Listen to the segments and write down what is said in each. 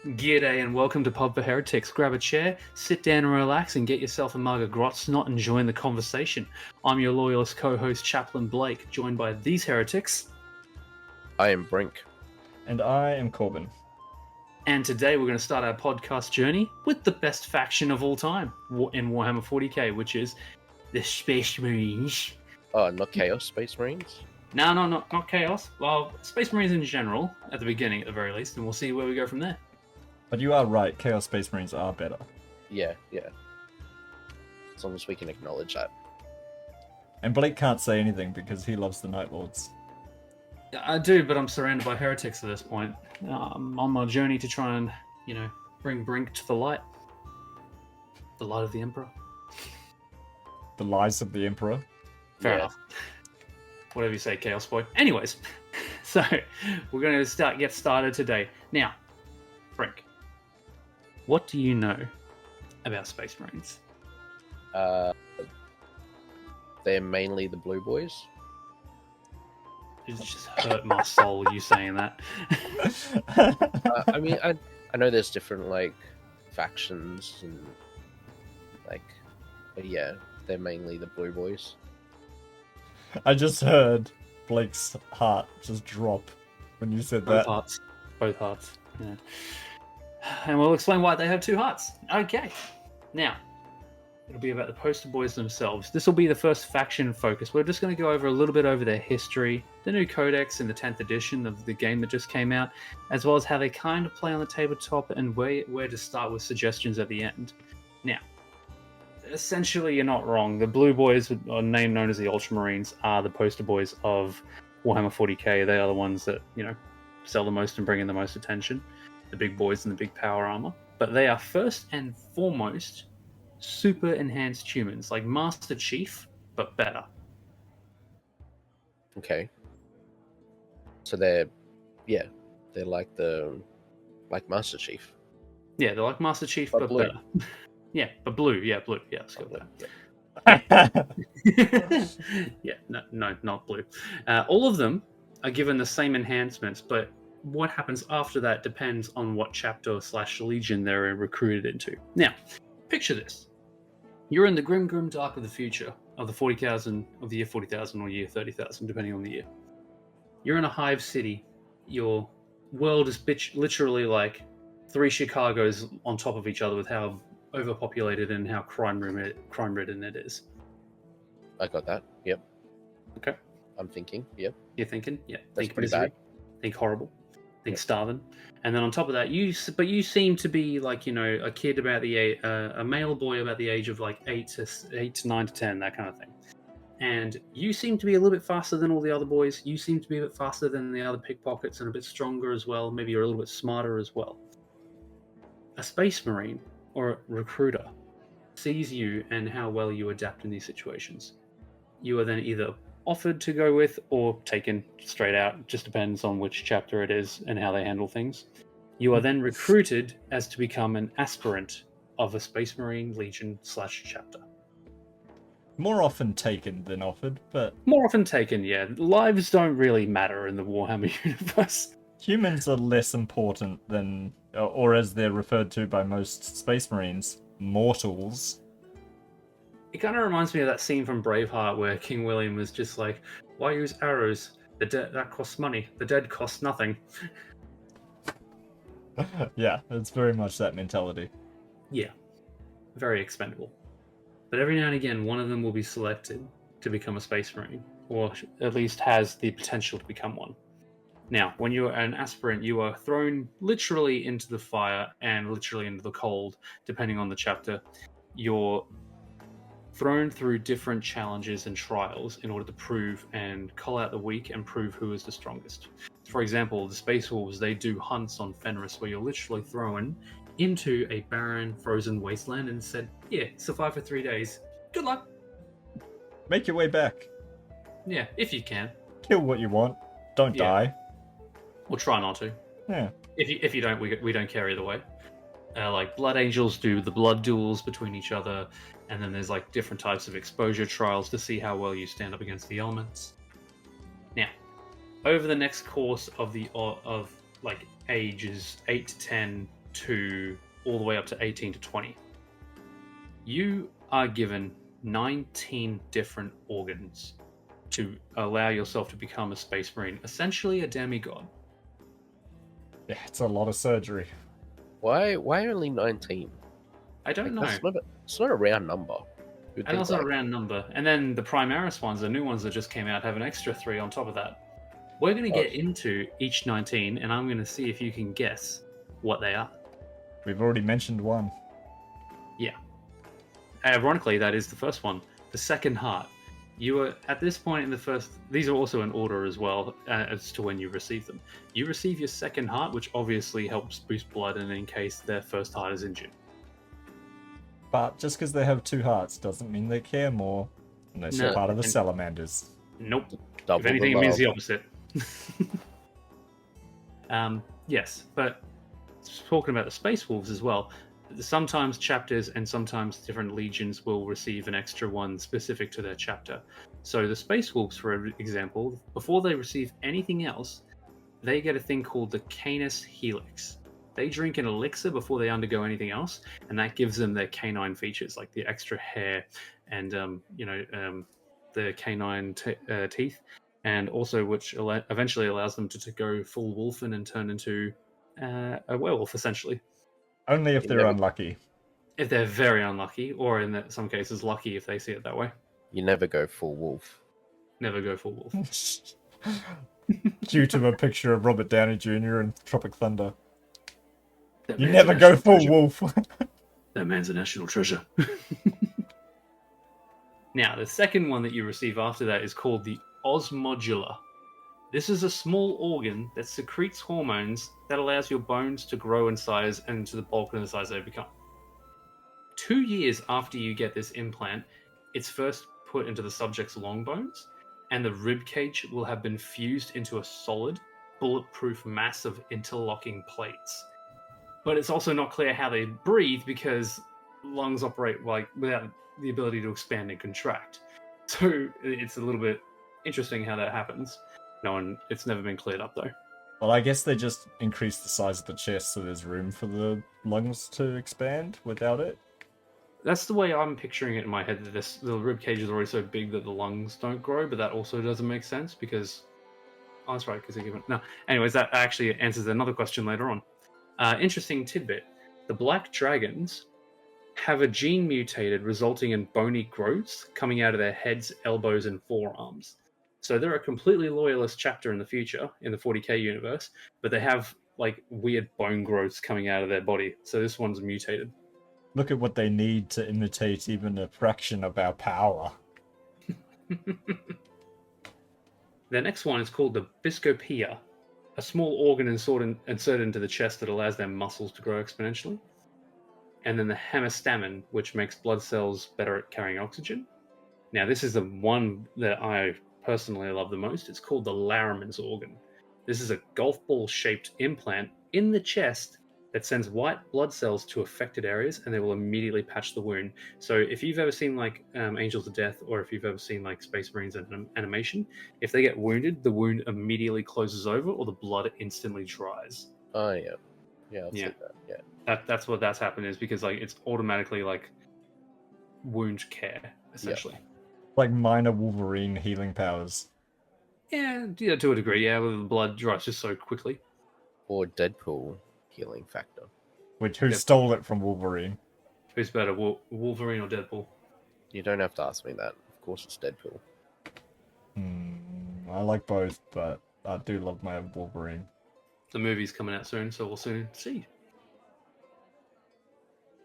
G'day and welcome to Pub for Heretics. Grab a chair, sit down and relax and get yourself a mug of grot's not and join the conversation. I'm your loyalist co-host Chaplain Blake, joined by these heretics. I am Brink. And I am Corbin. And today we're going to start our podcast journey with the best faction of all time in Warhammer 40k, which is the Space Marines. Oh, not Chaos Space Marines? No, not Chaos. Well, Space Marines in general, at the beginning at the very least, and we'll see where we go from there. But you are right, Chaos Space Marines are better. Yeah. As long as we can acknowledge that. And Blake can't say anything because he loves the Night Lords. I do, but I'm surrounded by heretics at this point. I'm on my journey to try and, bring Brink to the light. The light of the Emperor. The lies of the Emperor. Fair enough. Whatever you say, Chaos Boy. Anyways, so we're going to get started today. Now, Brink, what do you know about Space Marines? They're mainly the Blue Boys. It just hurt my soul, you saying that. I know there's different, factions and, but yeah, they're mainly the Blue Boys. I just heard Blake's heart just drop when you said that. Both hearts. Yeah. And we'll explain why they have two hearts. Okay. Now, it'll be about the poster boys themselves. This will be the first faction focus. We're just going to go over a little bit over their history, the new codex in the 10th edition of the game that just came out, as well as how they kind of play on the tabletop and where to start with suggestions at the end. Now, essentially, you're not wrong. The Blue Boys, or name known as the Ultramarines, are the poster boys of Warhammer 40k. They are the ones that, sell the most and bring in the most attention. The big boys in the big power armor. But they are first and foremost super enhanced humans, like Master Chief, but better. Okay. So they're like Master Chief. Yeah, they're like Master Chief, but blue. better. Yeah, but blue. Yeah, blue. Yeah, let's go with Yeah. that. Yeah, no, not blue. All of them are given the same enhancements, but what happens after that depends on what chapter / legion they're recruited into. Now, picture this. You're in the grim dark of the future of the 40,000, of the year 40,000 or year 30,000, depending on the year. You're in a hive city. Your world is literally like 3 Chicagos on top of each other with how overpopulated and how crime-ridden it is. I got that. Yep. Okay. I'm thinking. Yep. You're thinking? Yeah. That's Think pretty misery, bad. Think horrible. Think Yep. starving. And then on top of that, you seem to be like, a kid about a male boy about the age of like 8 to 9 to 10, that kind of thing. And you seem to be a little bit faster than all the other boys. You seem to be a bit faster than the other pickpockets and a bit stronger as well. Maybe you're a little bit smarter as well. A Space Marine or a recruiter sees you and how well you adapt in these situations. You are then either offered to go with or taken straight out. It just depends on which chapter it is and how they handle things. You are then recruited as to become an aspirant of a Space Marine Legion / chapter. More often taken than offered, but More often taken, yeah. Lives don't really matter in the Warhammer universe. humans are less important than, or as they're referred to by most Space Marines, mortals. It kind of reminds me of that scene from Braveheart where King William was just like, why use arrows? That costs money. The dead cost nothing. Yeah, it's very much that mentality. Yeah. Very expendable. But every now and again, one of them will be selected to become a Space Marine, or at least has the potential to become one. Now, when you're an aspirant, you are thrown literally into the fire and literally into the cold, depending on the chapter. You're thrown through different challenges and trials in order to prove and call out the weak and prove who is the strongest. For example, the Space Wolves, they do hunts on Fenris where you're literally thrown into a barren, frozen wasteland and said, yeah, survive for 3 days. Good luck. Make your way back. Yeah, if you can. Kill what you want. Don't Yeah. die. Or try not to. Yeah. If you don't, we don't care either way. Like Blood Angels do the blood duels between each other, and then there's like different types of exposure trials to see how well you stand up against the elements. Now, over the next course of ages 8 to 10, to all the way up to 18 to 20. You are given 19 different organs to allow yourself to become a Space Marine, essentially a demigod. Yeah, it's a lot of surgery. Why only 19? I don't know. It's not a round number. You'd And think, also a like, round number. And then the Primaris ones, the new ones that just came out, have an extra 3 on top of that. We're going to get into each 19, and I'm going to see if you can guess what they are. We've already mentioned one. Yeah. Ironically, that is the first one. The second heart. You are, at this point in the first... These are also in order as well, as to when you receive them. You receive your second heart, which obviously helps boost blood and in case their first heart is injured. But just because they have 2 hearts doesn't mean they care more. Unless you're part of the salamanders. Nope. double If anything, the it means the love. opposite. Yes, but talking about the Space Wolves as well, sometimes chapters and sometimes different legions will receive an extra one specific to their chapter. So the Space Wolves, for example, before they receive anything else, they get a thing called the Canis Helix. They drink an elixir before they undergo anything else, and that gives them their canine features, like the extra hair and the canine teeth, and also which eventually allows them to go full wolfen and turn into a werewolf, essentially. Only if You they're never- unlucky. If they're very unlucky, or in some cases lucky if they see it that way. You never go full wolf. Never go full wolf. Due to a picture of Robert Downey Jr. in Tropic Thunder. That You man's never a go national full treasure. wolf. That man's a national treasure. Now, the second one that you receive after that is called the osmodula. This is a small organ that secretes hormones that allows your bones to grow in size and to the bulk and the size they become. 2 years after you get this implant, it's first put into the subject's long bones, and the rib cage will have been fused into a solid, bulletproof mass of interlocking plates. But it's also not clear how they breathe because lungs operate without the ability to expand and contract. So it's a little bit interesting how that happens. It's never been cleared up though. Well, I guess they just increase the size of the chest so there's room for the lungs to expand without it. That's the way I'm picturing it in my head. That the rib cage is already so big that the lungs don't grow, but that also doesn't make sense because... Oh, that's right, because they're given... No, anyways, that actually answers another question later on. Interesting tidbit. The black dragons have a gene mutated resulting in bony growths coming out of their heads, elbows, and forearms. So they're a completely loyalist chapter in the future, in the 40k universe, but they have like weird bone growths coming out of their body. So this one's mutated. Look at what they need to imitate even a fraction of our power. The next one is called the biscopia, a small organ inserted into the chest that allows their muscles to grow exponentially. And then the hemistamen, which makes blood cells better at carrying oxygen. Now, this is the one that I personally love the most. It's called the Laraman's organ. This is a golf ball-shaped implant in the chest that sends white blood cells to affected areas, and they will immediately patch the wound. So if you've ever seen like Angels of Death, or if you've ever seen like Space Marines in animation, if they get wounded, the wound immediately closes over, or the blood instantly dries. Oh yeah, yeah, I've Yeah. seen that. Yeah, That's what that's happened is because like it's automatically like wound care essentially. Like minor Wolverine healing powers. Yeah, to a degree. Yeah, with the blood dries just so quickly. or Deadpool healing factor. Who stole it from Wolverine? Who's better, Wolverine or Deadpool? You don't have to ask me that. Of course, it's Deadpool. I like both, but I do love my Wolverine. The movie's coming out soon, so we'll soon see.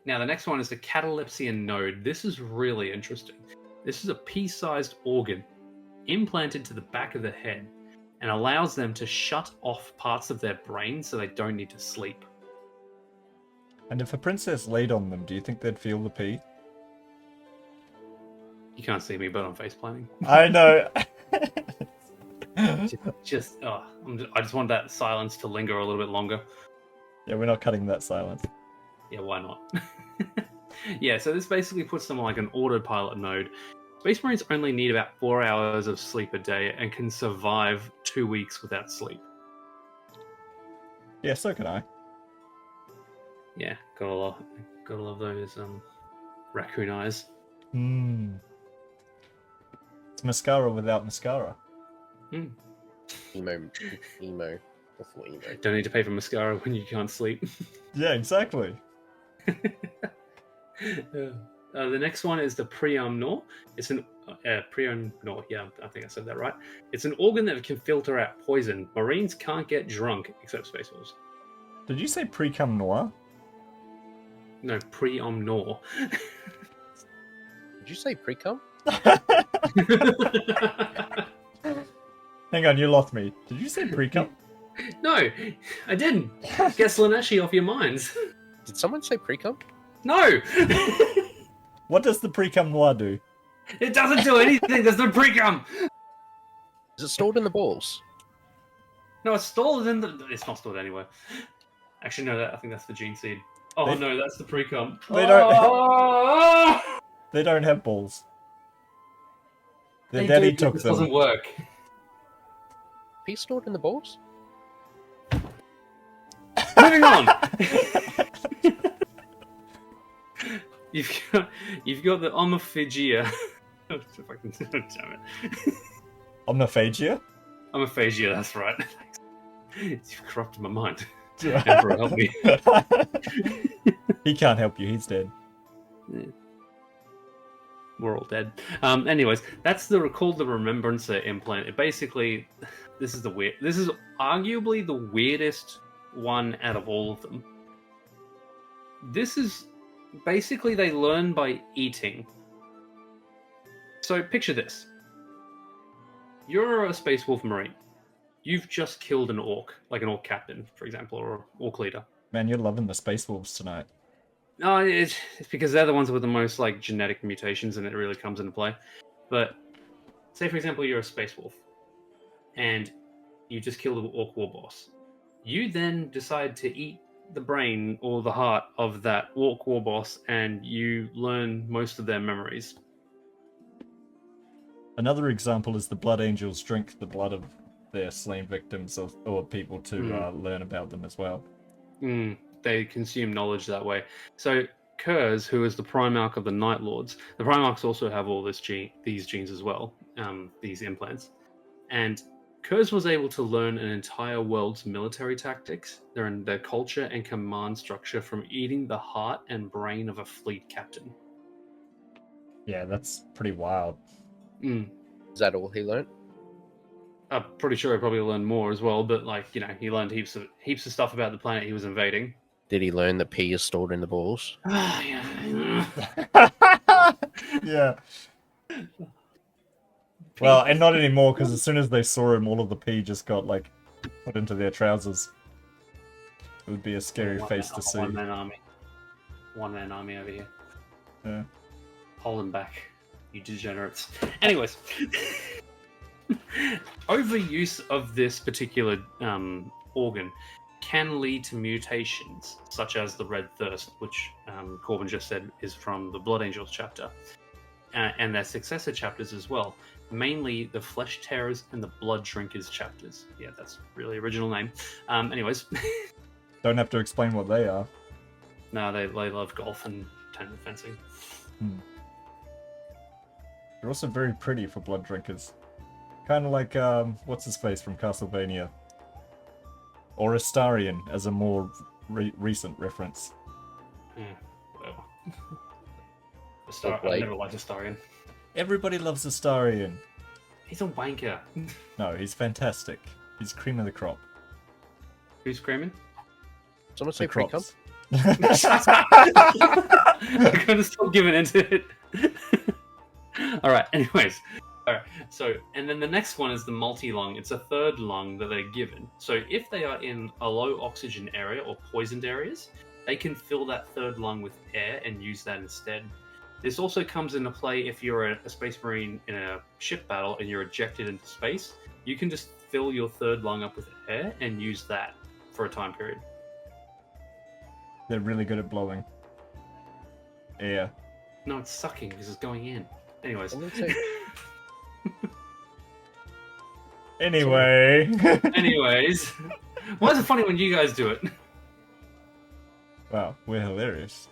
Now, the next one is the catalepsian node. This is really interesting. This is a pea-sized organ implanted to the back of the head and allows them to shut off parts of their brain so they don't need to sleep. And if a princess laid on them, do you think they'd feel the pee? You can't see me, but I'm face planning. I know. I just want that silence to linger a little bit longer. Yeah, we're not cutting that silence. Yeah, why not? Yeah, so this basically puts them on like an autopilot mode. Space Marines only need about 4 hours of sleep a day and can survive 2 weeks without sleep. Yeah, so can I. Yeah, gotta love those raccoon eyes. It's mascara without mascara. Emo before emo. Don't need to pay for mascara when you can't sleep. Yeah, exactly. The next one is the preamnor. It's an preamnor. Yeah, I think I said that right. It's an organ that can filter out poison. Marines can't get drunk except space wolves. Did you say pre-cum noir? No, preamnor. Did you say pre-cum? Hang on, you lost me. Did you say pre-cum? No, I didn't. Get Slaneshi off your minds. Did someone say pre-cum? No, What does the pre-cum noir do? it doesn't do anything. There's no precum. Is it stored in the balls? No, it's stored in the. It's not stored anywhere. Actually, no. I think that's the gene seed. Oh They- no, that's the precum. They don't. Oh! They don't have balls. Their They daddy do, took this them. doesn't work. Pee stored in the balls? Moving on. You've got the omophagia. Damn it. Omniphagia? Omophagia, that's right. You've corrupted my mind. Emperor, help me. He can't help you, he's dead. We're all dead. Anyways, that's called the Remembrancer implant. It basically, this is arguably the weirdest one out of all of them. This is basically they learn by eating. So picture this: you're a Space Wolf Marine. You've just killed an orc, like an orc captain, for example, or orc leader. Man, you're loving the Space Wolves tonight. No, it's because they're the ones with the most like genetic mutations, and it really comes into play. But say, for example, you're a Space Wolf, and you just killed an orc war boss. You then decide to eat the brain or the heart of that orc war boss, and you learn most of their memories. Another example is the Blood Angels drink the blood of their slain victims or people to learn about them as well. They consume knowledge that way. So Kurz, who is the Primarch of the Night Lords, the Primarchs also have all these genes as well, these implants. And Kurz was able to learn an entire world's military tactics, their culture and command structure from eating the heart and brain of a fleet captain. Yeah, that's pretty wild. Is that all he learnt? I'm pretty sure he probably learned more as well, but he learned heaps of stuff about the planet he was invading. Did he learn that pee is stored in the balls? Yeah. Yeah. Well, and not anymore, because as soon as they saw him, all of the pee just got, put into their trousers. It would be a scary face to see. One-man army. One-man army over here. Yeah. Hold him back, you degenerates. Anyways. Overuse of this particular organ can lead to mutations, such as the Red Thirst, which Corbin just said is from the Blood Angels chapter, and their successor chapters as well. Mainly the Flesh Tearers and the Blood Drinkers chapters. Yeah, that's a really original name. Anyways. Don't have to explain what they are. No, they love golf and tandem fencing. They're also very pretty for blood drinkers. Kind of like, what's his face from Castlevania? Or Astarion, as a more recent reference. Whatever. Blake. I never liked Astarion. Everybody loves Astarion. He's a wanker. No, he's fantastic. He's cream of the crop. Who's screaming? Someone The say pre-cum? crops. I'm gonna stop giving into it. Alright, anyways. Alright, so, and then the next one is the multi-lung. It's a third lung that they're given. So if they are in a low oxygen area or poisoned areas, they can fill that third lung with air and use that instead. This also comes into play if you're a Space Marine in a ship battle and you're ejected into space. You can just fill your third lung up with air and use that for a time period. They're really good at blowing air. No, it's sucking because it's going in. Anyways. Someone say- Anyway. Anyways. Why is it funny when you guys do it? Wow, we're hilarious.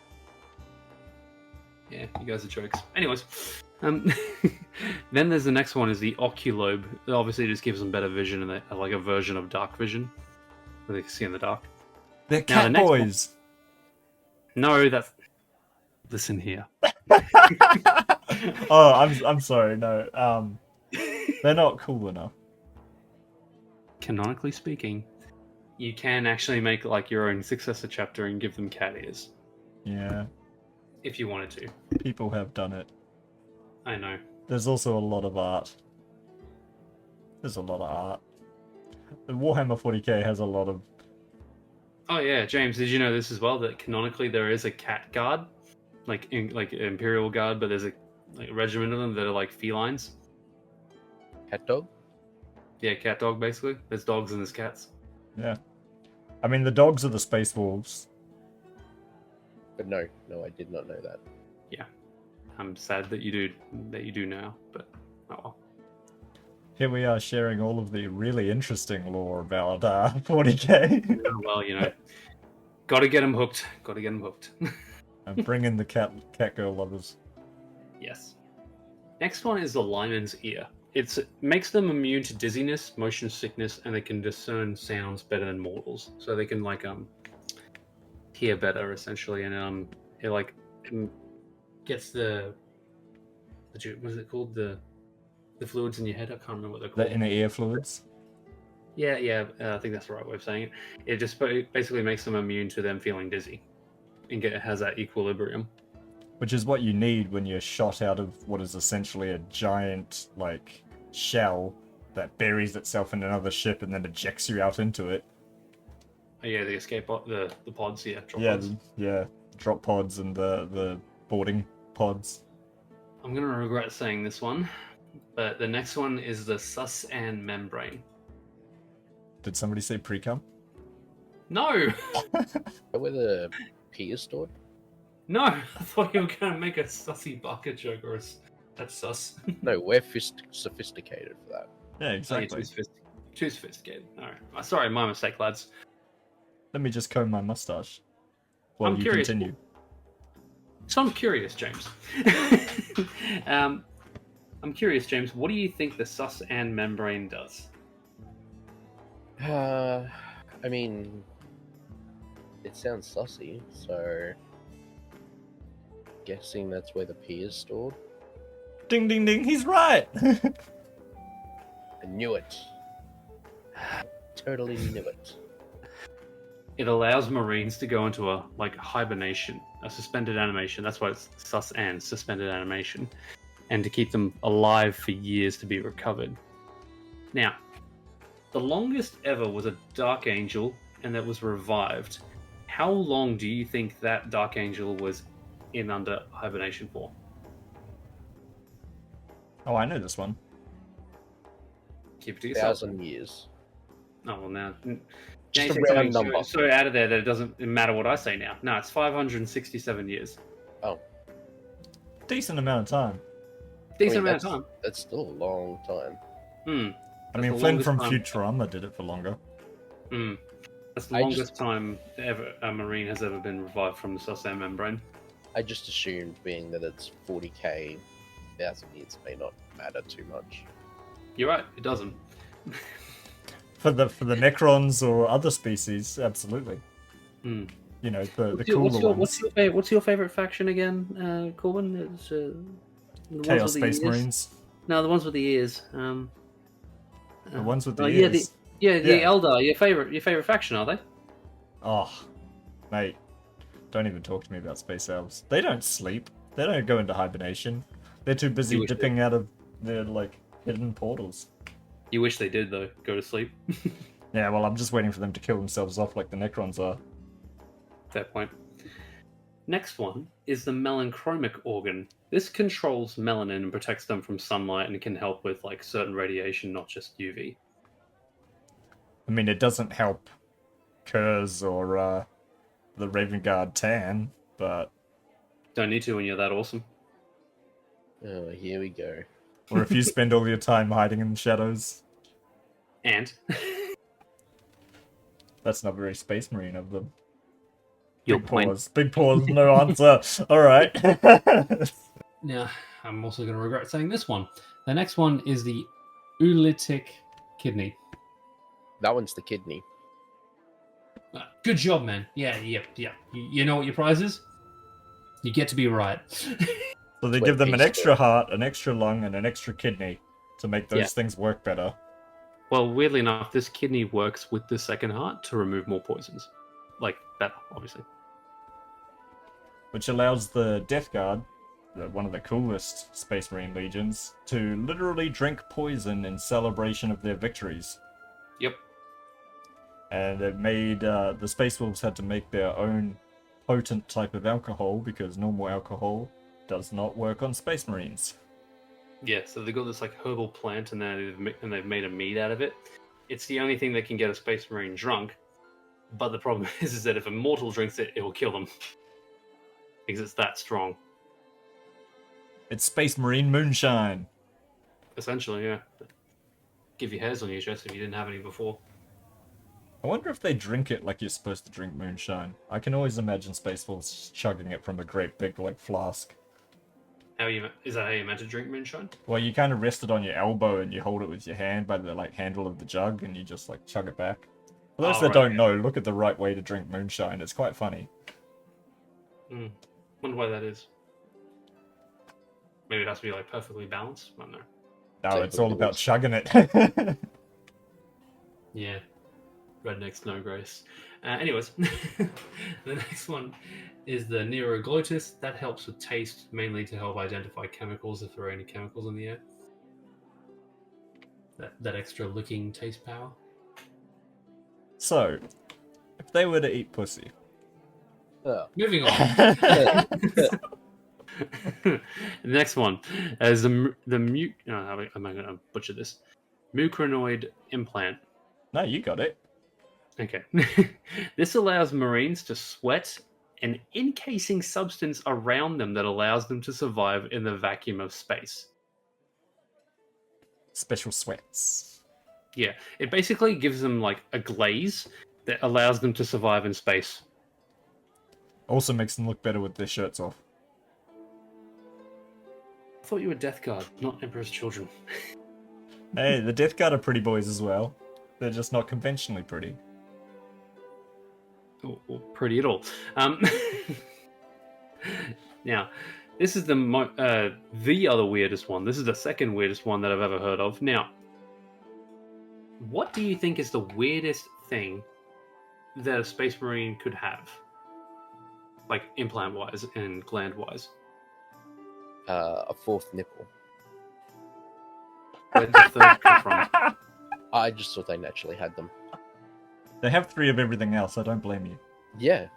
Yeah, you guys are jokes. Anyways, then there's the next one is the oculobe. It obviously just gives them better vision and like a version of dark vision, where they can see in the dark. They're Now, the cat next one- boys. No, that's. Listen here. Oh, I'm sorry. No, they're not cool enough. Canonically speaking, you can actually make like your own successor chapter and give them cat ears Yeah, if you wanted to. people have done it. I know. There's also a lot of art. There's a lot of art. The Warhammer 40k has a lot of. Oh yeah, James, did you know this as well? That canonically there is a cat guard, like Imperial Guard, but there's a regiment of them that are like felines. Cat dog? Yeah, cat dog basically. There's dogs and there's cats. Yeah. I mean, the dogs are the space wolves. But no, I did not know that. I'm sad that you do now, but oh well. Here we are sharing all of the really interesting lore about 40k. Oh, well, gotta get them hooked. And bring in the cat girl lovers. Yes. Next one is the lineman's ear. It makes them immune to dizziness, motion sickness, and they can discern sounds better than mortals. So they can hear better essentially, and it gets the what is it called, the fluids in your head. I can't remember what they're called. The inner ear fluids. Yeah. I think that's the right way of saying it. It just basically makes them immune to them feeling dizzy, and has that equilibrium. Which is what you need when you're shot out of what is essentially a giant, shell that buries itself in another ship and then ejects you out into it. Oh, yeah, the escape the pods, yeah. Pods. Pods. Yeah, drop pods and the boarding pods. I'm going to regret saying this one, but the next one is the sus-an membrane. Did somebody say pre-cum? No! Where the pee is stored? No! I thought you were going to make a sussy bucket joke, that's sus. No, we're sophisticated for that. Yeah, exactly. Too sophisticated. Alright. Sorry, my mistake, lads. Let me just comb my mustache while I'm you curious. continue. So I'm curious, James. I'm curious, James, what do you think the sus-an membrane does? I mean, it sounds sussy, so guessing that's where the pee is stored. Ding ding ding, he's right! I knew it. Totally knew it. It allows Marines to go into a hibernation, a suspended animation. That's why it's sus-an, suspended animation, and to keep them alive for years to be recovered. Now, the longest ever was a Dark Angel, and that was revived. How long do you think that Dark Angel was in under hibernation for? Oh, I know this one. Keep it to yourself. 1,000 years. Oh, well, now... Just James a is random something number. so out of there that it doesn't matter what I say now. No, it's 567 years. Oh, Decent amount of time. Decent amount of time. That's still a long time. I mean, the Flynn longest from time. Futurama did it for longer. That's the I longest time ever a Marine has ever been revived from the sus-an membrane. I just assumed, being that it's 40k, 1,000 years may not matter too much. You're right, it doesn't. For the Necrons or other species, absolutely. Hmm. You know, the cooler ones. What's your favorite faction again, Corbin? It's the ones Chaos with the Space ears? Marines. No, the ones with the ears. The ones with the yeah, ears. the Yeah. Eldar. Your favorite faction, are they? Oh, mate. Don't even talk to me about Space Elves. They don't sleep. They don't go into hibernation. They're too busy You wish dipping out of their, hidden portals. You wish they did, though. Go to sleep. Yeah, well, I'm just waiting for them to kill themselves off like the Necrons are. Fair point. Next one is the melanchromic organ. This controls melanin and protects them from sunlight and can help with certain radiation, not just UV. I mean, it doesn't help Kurz or the Raven Guard tan, but... Don't need to when you're that awesome. Oh, here we go. Or if you spend all your time hiding in the shadows. And That's not very Space Marine of them. Your Big point. pause. Big pause. No answer. All right. Now, I'm also going to regret saying this one. The next one is the oolitic kidney. That one's the kidney. Good job, man. Yeah. You know what your prize is? You get to be right. So they Wait, give them an please extra do. heart, an extra lung, and an extra kidney to make those Yeah. things work better. Well, weirdly enough, this kidney works with the second heart to remove more poisons. Like that, obviously. Which allows the Death Guard, one of the coolest Space Marine legions, to literally drink poison in celebration of their victories. Yep. And it made the Space Wolves had to make their own potent type of alcohol because normal alcohol does not work on Space Marines. Yeah, so they've got this like herbal plant, and they've made a mead out of it. It's the only thing that can get a Space Marine drunk. But the problem is that if a mortal drinks it, it will kill them because it's that strong. It's Space Marine moonshine. Essentially, yeah. Give you hairs on your chest if you didn't have any before. I wonder if they drink it like you're supposed to drink moonshine. I can always imagine Space Wolves chugging it from a great big like flask. Is that how you meant to drink moonshine? Well, you kind of rest it on your elbow and you hold it with your hand by the like handle of the jug and you just like chug it back. For those that right, don't yeah. know, look at the right way to drink moonshine. It's quite funny. Wonder why that is. Maybe it has to be like perfectly balanced. I don't know. No, So it's who all about knows? chugging it. Yeah. Rednecks, no grace. Anyways, the next one is the neuroglottis. That helps with taste, mainly to help identify chemicals if there are any chemicals in the air. That extra licking taste power. So, if they were to eat pussy, Oh. Moving on. The next one is the I'm going to butcher this. Mucranoid implant. no, you got it. Okay. This allows Marines to sweat an encasing substance around them that allows them to survive in the vacuum of space. Special sweats. Yeah, it basically gives them like a glaze that allows them to survive in space. Also makes them look better with their shirts off. I thought you were Death Guard, not Emperor's Children. Hey, the Death Guard are pretty boys as well. They're just not conventionally pretty. Or pretty at all. Now, this is the other weirdest one. This is the second weirdest one that I've ever heard of. Now, what do you think is the weirdest thing that a Space Marine could have? Like, implant-wise and gland-wise. A fourth nipple. Where did the third come from? I just thought they naturally had them. They have 3 of everything else, I don't blame you. Yeah.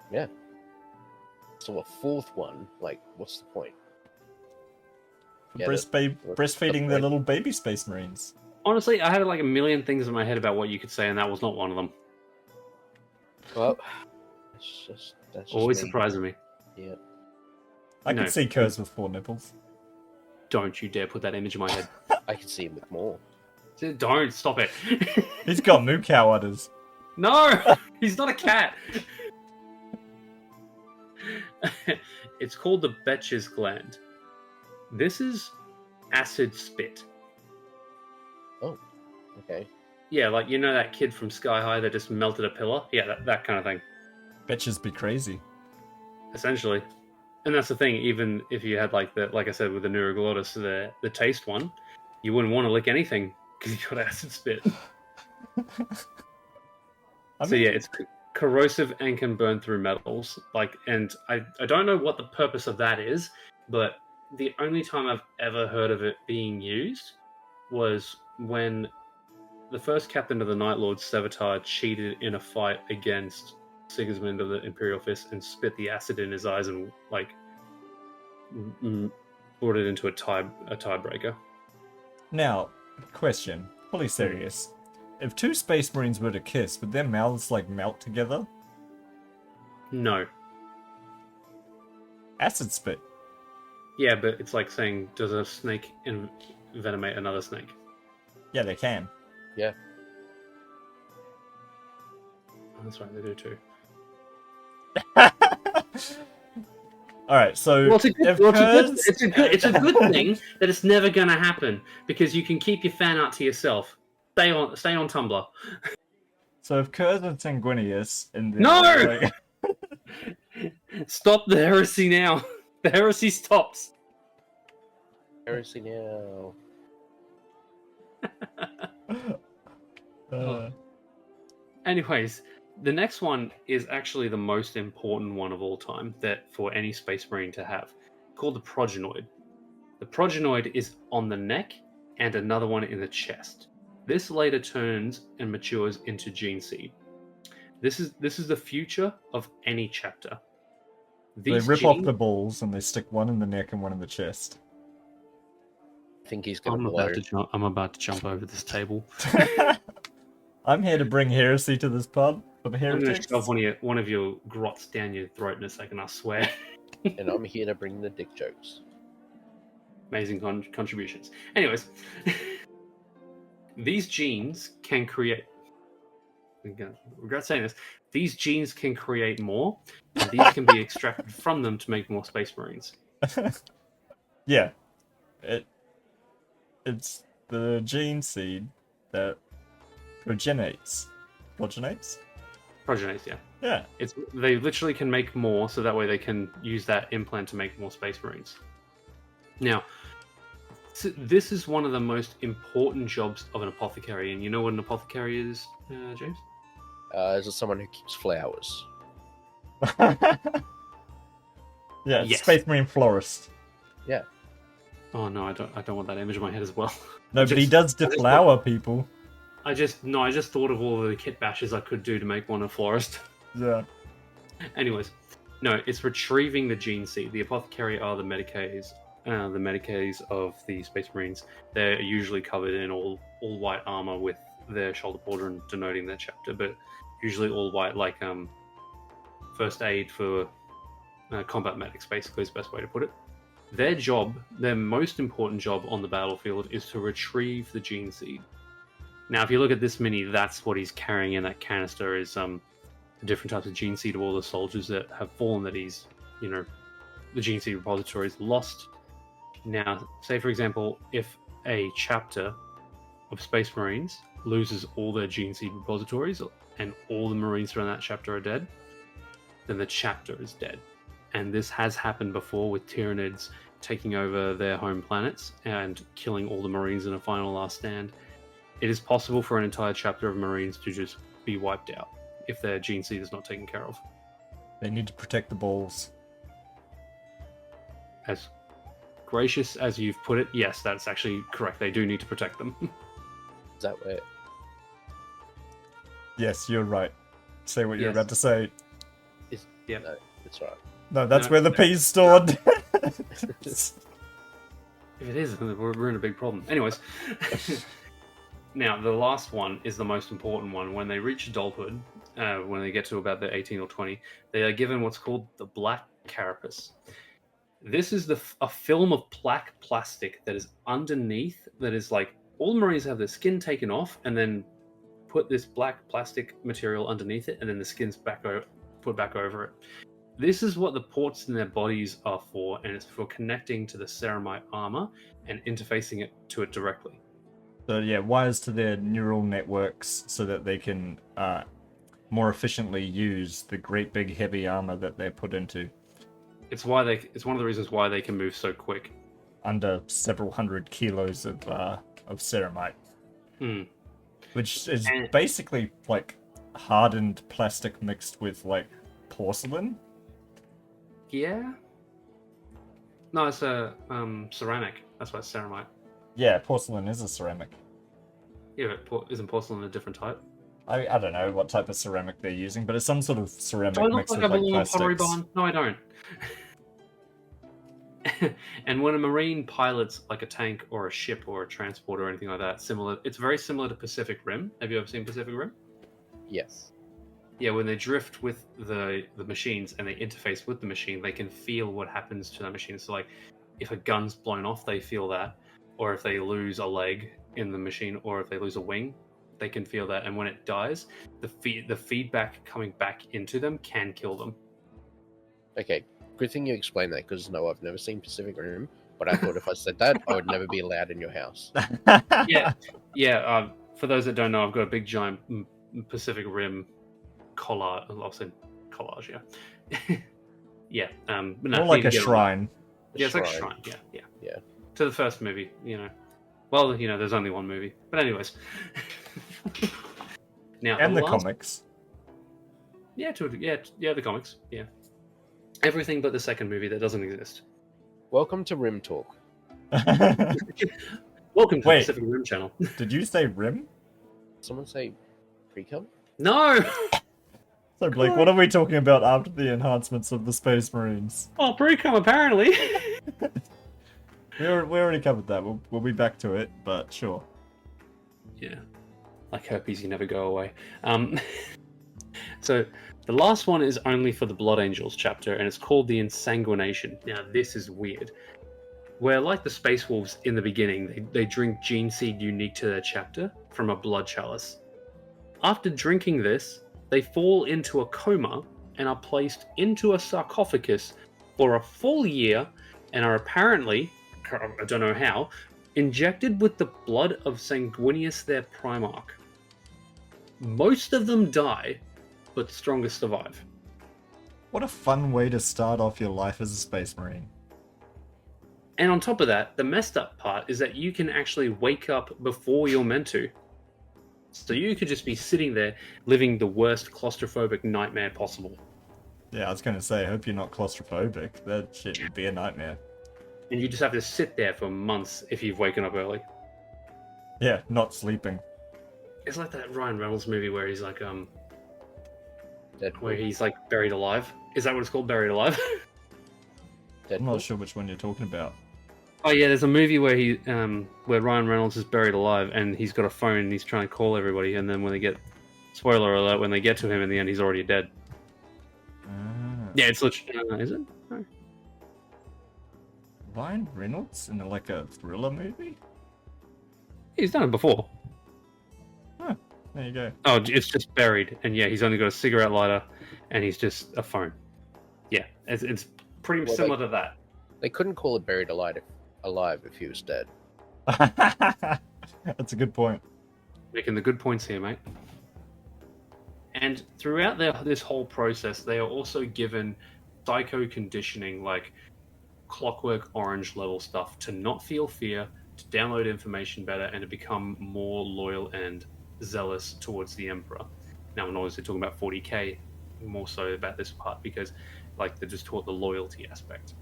So a fourth one, like, what's the point? For Yeah, breastfeeding their point. little baby Space Marines. Honestly, I had like a million things in my head about what you could say, and that was not one of them. Well, that's just Always me. surprising me. Yeah. I No. could see Kurz with 4 nipples. Don't you dare put that image in my head. I can see him with more. Don't stop it. He's got moo cow udders. No, he's not a cat. It's called the Betch's gland. This is acid spit. Okay. Yeah, like you know that kid from Sky High that just melted a pillar? Yeah, that kind of thing, Betches be crazy. essentially. And that's the thing, even if you had like I said with the neuroglottis, the taste one, you wouldn't want to lick anything because you got acid spit. So yeah, it's corrosive and can burn through metals. And I don't know what the purpose of that is, but the only time I've ever heard of it being used was when the first captain of the Night Lords, Sevatar, cheated in a fight against Sigismund of the Imperial Fist and spit the acid in his eyes and brought it into a tiebreaker. Now, question. Fully serious. If 2 Space Marines were to kiss, would their mouths like melt together? No. Acid spit. Yeah, but it's like saying, does a snake envenomate another snake? Yeah, they can. Yeah. Oh, that's right, they do too. All right, so Well, it's a good, if well, Kurz- it's a good thing that it's never going to happen because you can keep your fan art to yourself. Stay on Tumblr. So if Kurz and Sanguinius in the No! Stop the heresy now. The heresy stops. Heresy now. uh, Anyways, the next one is actually the most important one of all time that for any Space Marine to have, called the progenoid. The progenoid is on the neck and another one in the chest. This later turns and matures into gene seed. This is the future of any chapter. they These rip off genes, the balls and they stick one in the neck and one in the chest. I think he's gonna blow. I'm about to jump over this table. I'm here to bring heresy to this pod for the I'm going heretics. to shove one of your grots down your throat in a second, I swear. And I'm here to bring the dick jokes. Amazing contributions. Anyways, these genes can create. Regret saying this. These genes can create more, and these can be extracted from them to make more Space Marines. Yeah, it's the gene seed that progenites. Progenates, yeah. Yeah. They literally can make more, so that way they can use that implant to make more Space Marines. Now, this is one of the most important jobs of an apothecary, and you know what an apothecary is, James? Is it someone who keeps flowers? Yeah, Yes. Space Marine florist. Yeah. Oh no, I don't want that image in my head as well. No, but he does deflower people. I just thought of all of the kit bashes I could do to make one a florist. Yeah. Anyways, no, it's retrieving the gene seed. The apothecary are the medicaes of the Space Marines. They're usually covered in all white armor with their shoulder border and denoting their chapter, but usually all white, like first aid for combat medics, basically is the best way to put it. Their job, their most important job on the battlefield, is to retrieve the gene seed. Now, if you look at this mini, that's what he's carrying in that canister is different types of gene seed of all the soldiers that have fallen that he's, the gene seed repository is lost. Now, say for example, if a chapter of Space Marines loses all their gene seed repositories and all the Marines around that chapter are dead, then the chapter is dead. And this has happened before with Tyranids taking over their home planets and killing all the Marines in a final last stand. It is possible for an entire chapter of Marines to just be wiped out if their gene seed is not taken care of. They need to protect the balls. As gracious as you've put it, yes, that's actually correct. They do need to protect them. Is that where? Yes, you're right. Say what you're Yes. about to say. Yeah. No, it's right. No, that's No, where the no. pea's stored. If it is, we're in a big problem. Anyways, now the last one is the most important one. When they reach adulthood, when they get to about the 18 or 20, they are given what's called the black carapace. This is a film of black plastic that is underneath, that is like, all the Marines have their skin taken off and then put this black plastic material underneath it, and then the skin's put back over it. This is what the ports in their bodies are for, and it's for connecting to the ceramite armor and interfacing it to it directly. So yeah, wires to their neural networks so that they can more efficiently use the great big heavy armor that they're put into. It's one of the reasons why they can move so quick. Under several hundred kilos of ceramite. Hmm. Which is basically like hardened plastic mixed with like porcelain. Yeah. No, it's a ceramic. That's why it's ceramite. Yeah, porcelain is a ceramic. Yeah, but isn't porcelain a different type? I don't know what type of ceramic they're using, but it's some sort of ceramic Do I look mixed like with I belong in a like pottery plastics. barn? No, I don't. And when a Marine pilots like a tank or a ship or a transport or anything like that, it's very similar to Pacific Rim. Have you ever seen Pacific Rim? Yes. Yeah, when they drift with the machines and they interface with the machine, they can feel what happens to that machine. So like, if a gun's blown off, they feel that. Or if they lose a leg in the machine, or if they lose a wing, they can feel that. And when it dies, the feedback coming back into them can kill them. Okay. Good thing you explained that, because no, I've never seen Pacific Rim, but I thought if I said that, I would never be allowed in your house. Yeah, yeah. For those that don't know, I've got a big giant Pacific Rim collage. I'll say collage. Yeah, yeah. But no, More like need a to get on that. shrine. Yeah, it's like a shrine. Yeah, yeah. Yeah. To the first movie, Well, there's only one movie, but anyways. Now And the last- comics. Yeah, the comics. Yeah, everything but the second movie that doesn't exist. Welcome to Rim Talk. Welcome to Wait. the Pacific Rim channel. Did you say Rim? Someone say pre-cum? No. So, Blake, what are we talking about after the enhancements of the Space Marines? Oh, pre-cum apparently. We already covered that. We'll be back to it, but sure. Yeah, like herpes, you never go away. So the last one is only for the Blood Angels chapter, and it's called the Insanguination. Now this is weird. Where, like the Space Wolves in the beginning, they drink gene seed unique to their chapter from a blood chalice. After drinking this, they fall into a coma and are placed into a sarcophagus for a full year and are apparently, I don't know how, injected with the blood of Sanguinius, their Primarch. Most of them die, but the strongest survive. What a fun way to start off your life as a Space Marine. And on top of that, the messed up part is that you can actually wake up before you're meant to. So you could just be sitting there living the worst claustrophobic nightmare possible. Yeah, I was gonna say, I hope you're not claustrophobic. That shit would be a nightmare. And you just have to sit there for months if you've woken up early. Yeah, not sleeping. It's like that Ryan Reynolds movie where he's like where Deadpool. he's like buried alive. Is that what it's called? Buried alive? I'm not Deadpool. sure which one you're talking about. Oh yeah, there's a movie where where Ryan Reynolds is buried alive and he's got a phone and he's trying to call everybody, and then when they get, spoiler alert, when they get to him in the end, he's already dead. Ah. Yeah, it's literally, is it? No. Ryan Reynolds in like a thriller movie? He's done it before. There you go. Oh, it's just buried, and yeah, he's only got a cigarette lighter, and he's just a phone. Yeah, it's pretty Well, similar to that. They couldn't call it buried alive if he was dead. That's a good point. Making the good points here, mate. And throughout this whole process, they are also given psycho conditioning, like Clockwork Orange level stuff, to not feel fear, to download information better, and to become more loyal and zealous towards the Emperor. Now, I'm obviously talking about 40k, more so about this part, because like they're just taught the loyalty aspect.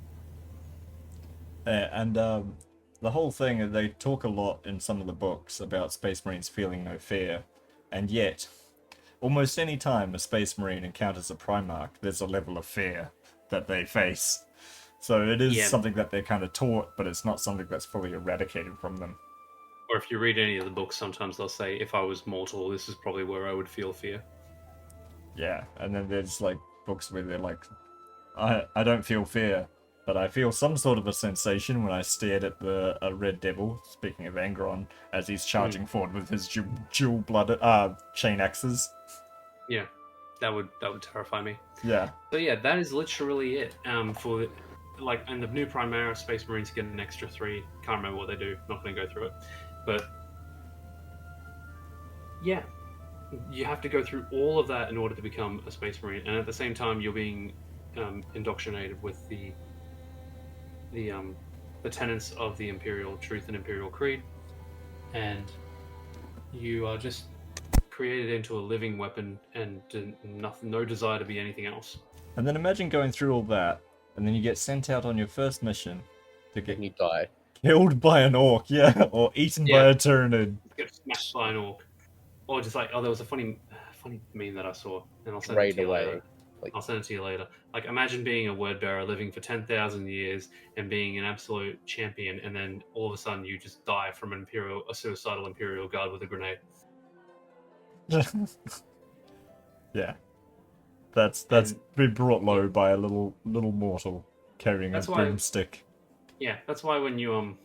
Yeah, and the whole thing, they talk a lot in some of the books about Space Marines feeling no fear, and yet, almost any time a Space Marine encounters a Primarch, there's a level of fear that they face. So it is Yeah. something that they're kind of taught, but it's not something that's fully eradicated from them. Or if you read any of the books, sometimes they'll say, if I was mortal, this is probably where I would feel fear. Yeah, and then there's like books where they're like, I don't feel fear, but I feel some sort of a sensation when I stared at a red devil, speaking of Angron, as he's charging forward with his dual-blooded chain axes. Yeah, that would terrify me. Yeah. So yeah, that is literally it. For like, and the new Primera Space Marines get an extra 3. Can't remember what they do. Not going to go through it, but yeah, you have to go through all of that in order to become a Space Marine, and at the same time, you're being indoctrinated with the tenets of the Imperial Truth and Imperial Creed, and you are just created into a living weapon and no desire to be anything else. And then imagine going through all that, and then you get sent out on your first mission to get And you die. killed by an orc, yeah, or eaten by Yeah. a Tyranid. Get smashed by an orc, or just like, oh, there was a funny meme that I saw, and I'll send it Raid to you away. later. I'll send it to you later. Like, imagine being a word bearer, living for 10,000 years, and being an absolute champion, and then all of a sudden you just die from a suicidal Imperial guard with a grenade. Yeah. That's been brought low by a little mortal carrying a That's why- broomstick. Yeah, that's why when you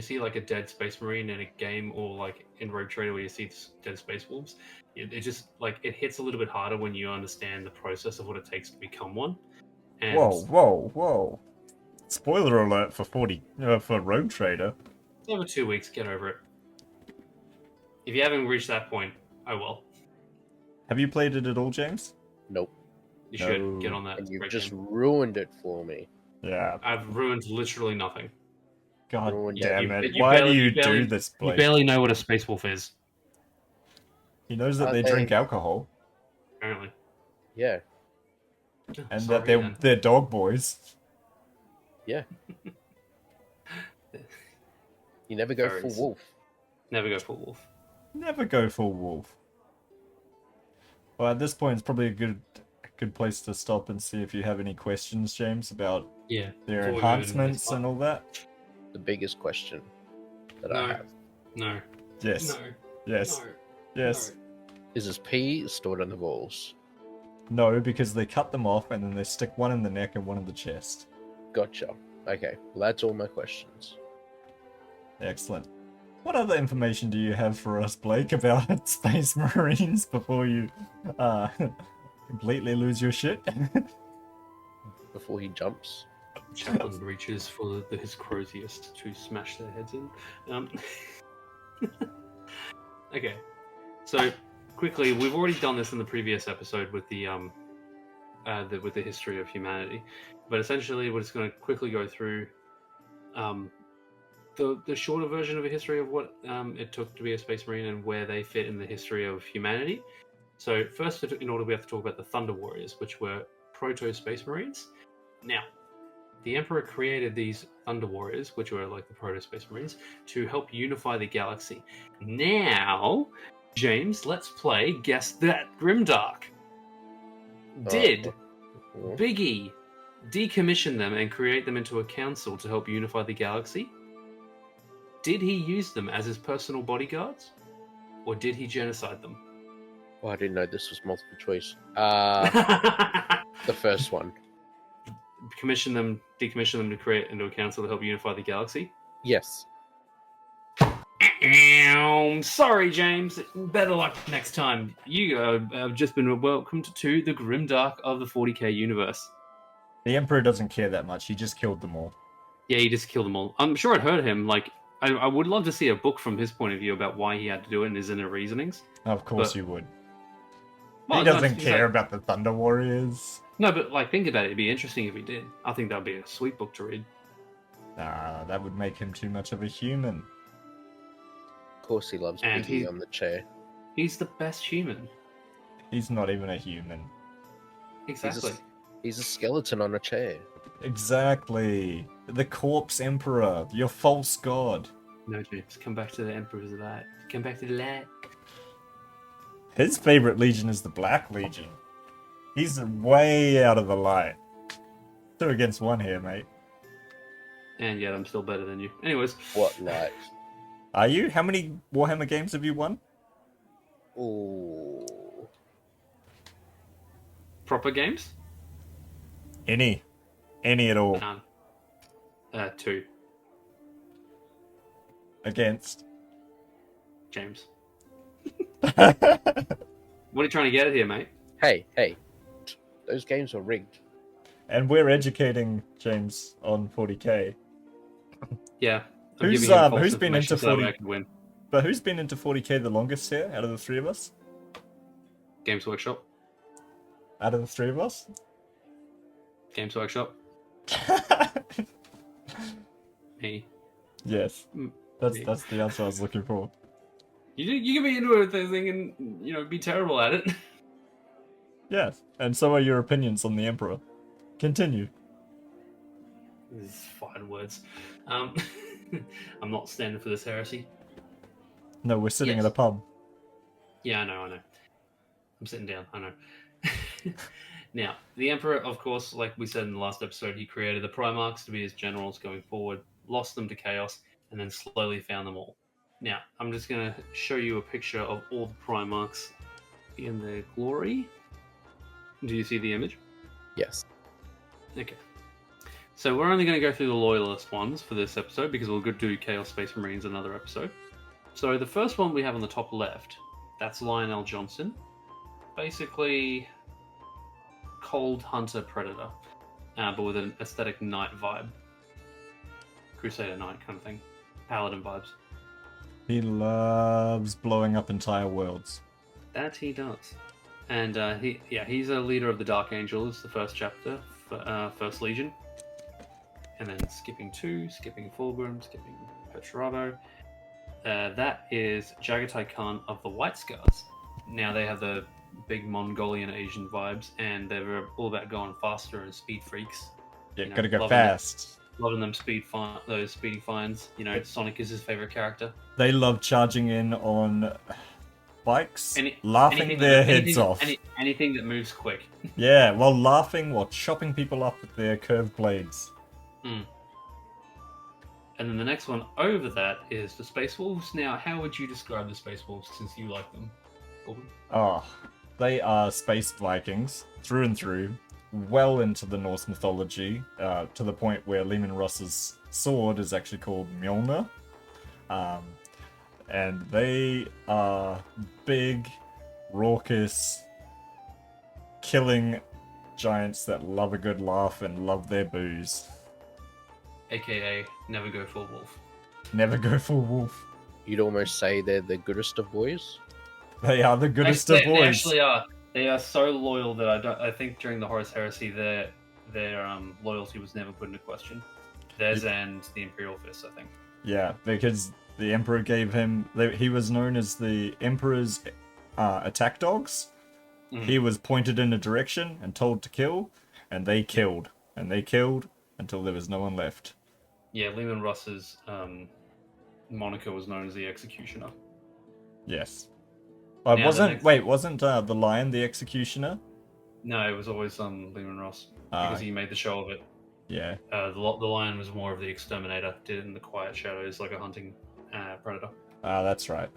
see like a dead Space Marine in a game, or like in Rogue Trader where you see dead Space Wolves, it just like it hits a little bit harder when you understand the process of what it takes to become one, And Whoa. Spoiler alert for for Rogue Trader. over 2 weeks, get over it. If you haven't reached that point, oh well. Have you played it at all, James? Nope. You No. should get on that. And you've great just game. ruined it for me. Yeah. I've ruined literally nothing. God Ruined damn it. it. You Why barely- do you you barely- do this, You Blake? barely know what a space wolf is, He knows that Are they they- drink alcohol apparently. Yeah. and Sorry, that then. they're dog boys. Yeah. You never go Furries. full wolf. Never go full wolf. Never go full wolf. Well, at this point, it's probably a good place to stop and see if you have any questions, James, about Yeah. their Before we move into this enhancements part. and all that. The biggest question that No. I have. No. Yes. No. Yes. No. Yes. No. Is his pee stored in the balls? No, because they cut them off and then they stick one in the neck and one in the chest. Gotcha. Okay. Well, that's all my questions. Excellent. What other information do you have for us, Blake, about Space Marines before you completely lose your shit? Before he jumps. Chaplain reaches for his croziest to smash their heads in. Okay, so quickly, we've already done this in the previous episode with the with the history of humanity, but essentially, we're just going to quickly go through the shorter version of a history of what it took to be a Space Marine and where they fit in the history of humanity. So first, in order, we have to talk about the Thunder Warriors, which were proto-Space Marines. Now, the Emperor created these Thunder Warriors, which were like the proto-Space Marines, to help unify the galaxy. Now, James, let's play Guess That Grimdark. Did Oh. Biggie decommission them and create them into a council to help unify the galaxy? Did he use them as his personal bodyguards? Or did he genocide them? Oh, I didn't know this was multiple choice. The first one. decommission them to create into a council to help unify the galaxy? Yes. Sorry, James. Better luck next time. You have just been welcomed to the Grimdark of the 40k universe. The Emperor doesn't care that much. He just killed them all. Yeah, he just killed them all. I'm sure it hurt him. Like, I would love to see a book from his point of view about why he had to do it and his inner reasonings. Of course But- you would. Well, He no, doesn't he's care like- about the Thunder Warriors. No, but like, think about it. It'd be interesting if he did. I think that'd be a sweet book to read. Nah, that would make him too much of a human. Of course he loves And Biggie he- on the chair. He's the best human. He's not even a human. Exactly. He's a skeleton on a chair. Exactly. The Corpse Emperor, your false god. No, James. Come back to the Emperor's light. Come back to the light. His favorite legion is the Black Legion. He's way out of the light. 2 against 1 here, mate. And yet, I'm still better than you. Anyways, What night? Are you? How many Warhammer games have you won? Ooh. proper games? Any at all. None. 2. Against. James. What are you trying to get at here, mate? Hey. Those games are rigged. And we're educating James on 40k. Yeah. Who's, giving him false who's been information into so that way 40? I could win. But who's been into 40k the longest here out of the 3 of us? Games Workshop. Out of the 3 of us? Games Workshop. Me. Yes. Mm, That's the answer I was looking for. You can be into a thing and be terrible at it. Yes. And so are your opinions on the Emperor. Continue. These fine words. I'm not standing for this heresy. No, we're sitting Yes. at a pub. Yeah, I know. I'm sitting down, I know. Now, the Emperor, of course, like we said in the last episode, he created the Primarchs to be his generals going forward, lost them to chaos, and then slowly found them all. Now, I'm just going to show you a picture of all the Primarchs in their glory. Do you see the image? Yes. Okay. So we're only going to go through the loyalist ones for this episode because we'll do Chaos Space Marines another episode. So the first one we have on the top left, that's Lionel Johnson. Basically, cold hunter predator. but with an aesthetic knight vibe. Crusader Knight kind of thing. Paladin vibes. He loves blowing up entire worlds. That he does. And he's a leader of the Dark Angels, the first chapter, First Legion. And then skipping 2, skipping Fulgrim, skipping Petravo. That is Jagatai Khan of the White Scars. Now they have the big Mongolian Asian vibes, and they're all about going faster and speed freaks. Yeah, You know, gotta go loving fast. Loving them those speeding finds. You know, Sonic is his favorite character. They love charging in on bikes, Anything laughing their heads off. Anything that moves quick. Yeah, while chopping people up with their curved blades. And then the next one over that is the Space Wolves. Now, how would you describe the Space Wolves since you like them, Corbin? Oh, they are space Vikings through and through, well into the Norse mythology, to the point where Lehman Russ's sword is actually called Mjolnir. And they are big, raucous, killing giants that love a good laugh and love their booze. AKA never go full wolf. Never go full wolf. You'd almost say they're the goodest of boys. They are the goodest of They boys. actually are. They are so loyal that I think during the Horus Heresy their loyalty was never put into question. Theirs and the Imperial Fist, I think. Yeah, because the Emperor gave him... He was known as the Emperor's attack dogs. He was pointed in a direction and told to kill, and they killed. And they killed until there was no one left. Yeah, Lehman Russ's moniker was known as the Executioner. Yes. Well, Now, wasn't the Lion the Executioner? No, it was always Lehman Ross because he made the show of it. Yeah. The Lion was more of the exterminator, did it in the quiet shadows like a hunting predator. That's right.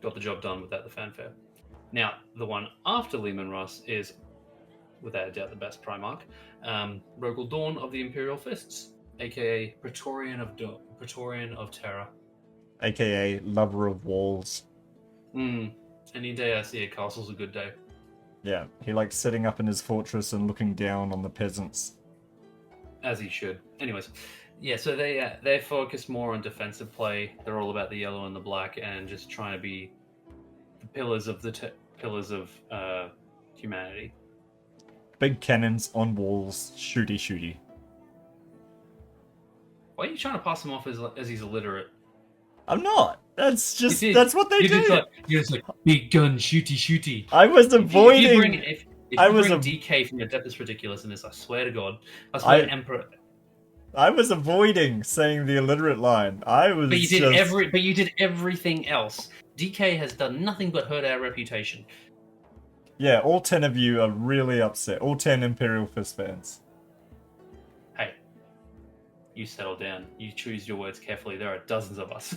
Got the job done without the fanfare. Now, the one after Lehman Russ is, without a doubt, the best Primarch, Rogel Dawn of the Imperial Fists, aka Praetorian of Terror. AKA Lover of Walls. Any day I see a castle's a good day. Yeah, he likes sitting up in his fortress and looking down on the peasants. As he should. Anyways, yeah, so they focus more on defensive play. They're all about the yellow and the black and just trying to be the pillars of humanity. Big cannons on walls, shooty. Why are you trying to pass him off as he's illiterate? I'm not. That's what they do. You're just like big gun, shooty. I was avoiding. If you bring DK from the Depthus Ridiculous in this, I swear to God, I swear to Emperor. I was avoiding saying the illiterate line. But you did everything else. DK has done nothing but hurt our reputation. Yeah, all 10 of you are really upset. All 10 Imperial Fist fans. Hey, you settle down. You choose your words carefully. There are dozens of us.